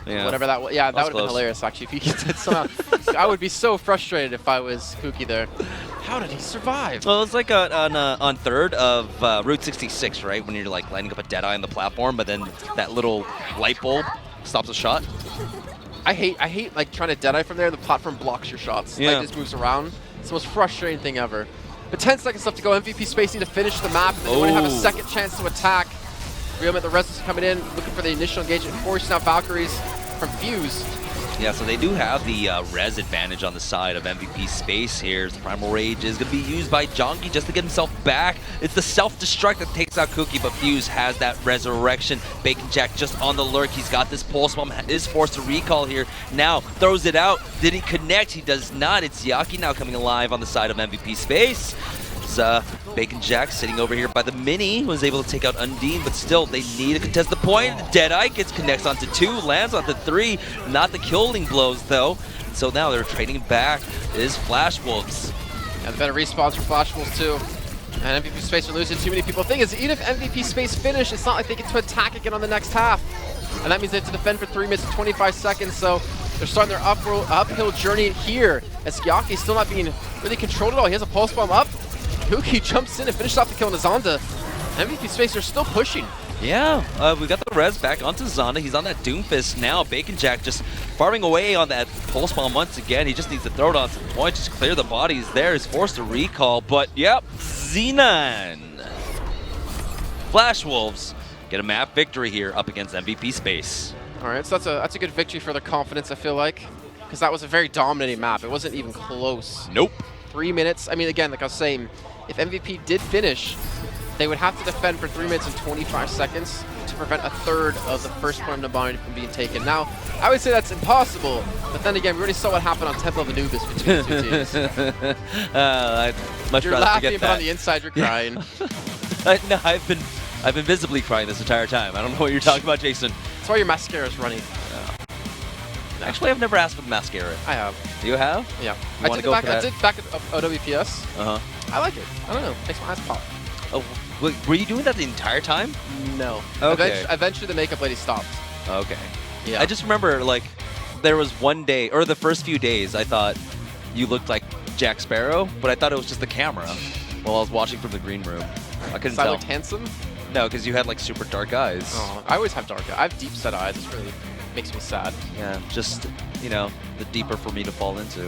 Whatever that was. Yeah, that would have been hilarious actually if he did somehow. I would be so frustrated if I was Kuki there. How did he survive? Well, it's like on third of Route 66, right? When you're like lining up a Deadeye on the platform, but then that little light bulb stops a shot. I hate like trying to Deadeye from there. The platform blocks your shots. Yeah. Like, just moves around. It's the most frustrating thing ever. But 10 seconds left to go. MVP Space need to finish the map, and then they want to have a second chance to attack. Realman, the rest is coming in, looking for the initial engagement, forcing out Valkyries. from Fuse. Yeah, so they do have the res advantage on the side of MVP Space here. The Primal Rage is going to be used by Jonky just to get himself back. It's the self-destruct that takes out Cookie, but Fuse has that resurrection. Bacon Jack just on the lurk. He's got this Pulse Bomb, is forced to recall here. Now, throws it out. Did he connect? He does not. It's Yaki now coming alive on the side of MVP Space. Bacon Jack sitting over here by the mini, was able to take out Undine, but still they need to contest the point. Deadeye gets connects onto 2, lands onto 3, not the killing blows though. So now they're trading back is Flash Wolves. Yeah, the better respawns for Flash Wolves too. And MVP Space are losing too many people. The thing is, even if MVP Space finish, it's not like they get to attack again on the next half. And that means they have to defend for 3 minutes and 25 seconds, so they're starting their uphill journey here. As Yaki's still not being really controlled at all. He has a Pulse Bomb up. Kuki jumps in and finishes off the kill on Zonda. MVP Space are still pushing. Yeah, we got the res back onto Zonda. He's on that Doomfist now. Bacon Jack just farming away on that Pulse Bomb once again. He just needs to throw it onto the point, just clear the bodies there. He's forced to recall, but yep, Xenon. Flash Wolves get a map victory here up against MVP Space. All right, so that's a good victory for their confidence, I feel like, because that was a very dominating map. It wasn't even close. Nope. 3 minutes. I mean, again, like I was saying, if MVP did finish, they would have to defend for 3 minutes and 25 seconds to prevent a third of the first point of Nabani from being taken. Now, I would say that's impossible, but then again, we already saw what happened on Temple of Anubis between the two teams. I'd much You're rather laughing, forget but that. on the inside, you're crying. No, I've been visibly crying this entire time. I don't know what you're talking about, Jason. That's why your mascara is running. Actually, I've never asked for the mascara. I have. You have? Yeah. You I wanna did go it back. for I that? did back at OWPS. Uh-huh. I like it. I don't know. Makes my eyes pop. Oh, wait, were you doing that the entire time? No. Okay. Eventually, the makeup lady stopped. Okay. Yeah. I just remember, like, there was one day, or the first few days, I thought you looked like Jack Sparrow, but I thought it was just the camera while I was watching from the green room. I couldn't I tell. looked handsome? No, because you had, like, super dark eyes. Oh, I always have dark eyes. I have deep set eyes. It's really makes me sad. Yeah, just, you know, the deeper for me to fall into.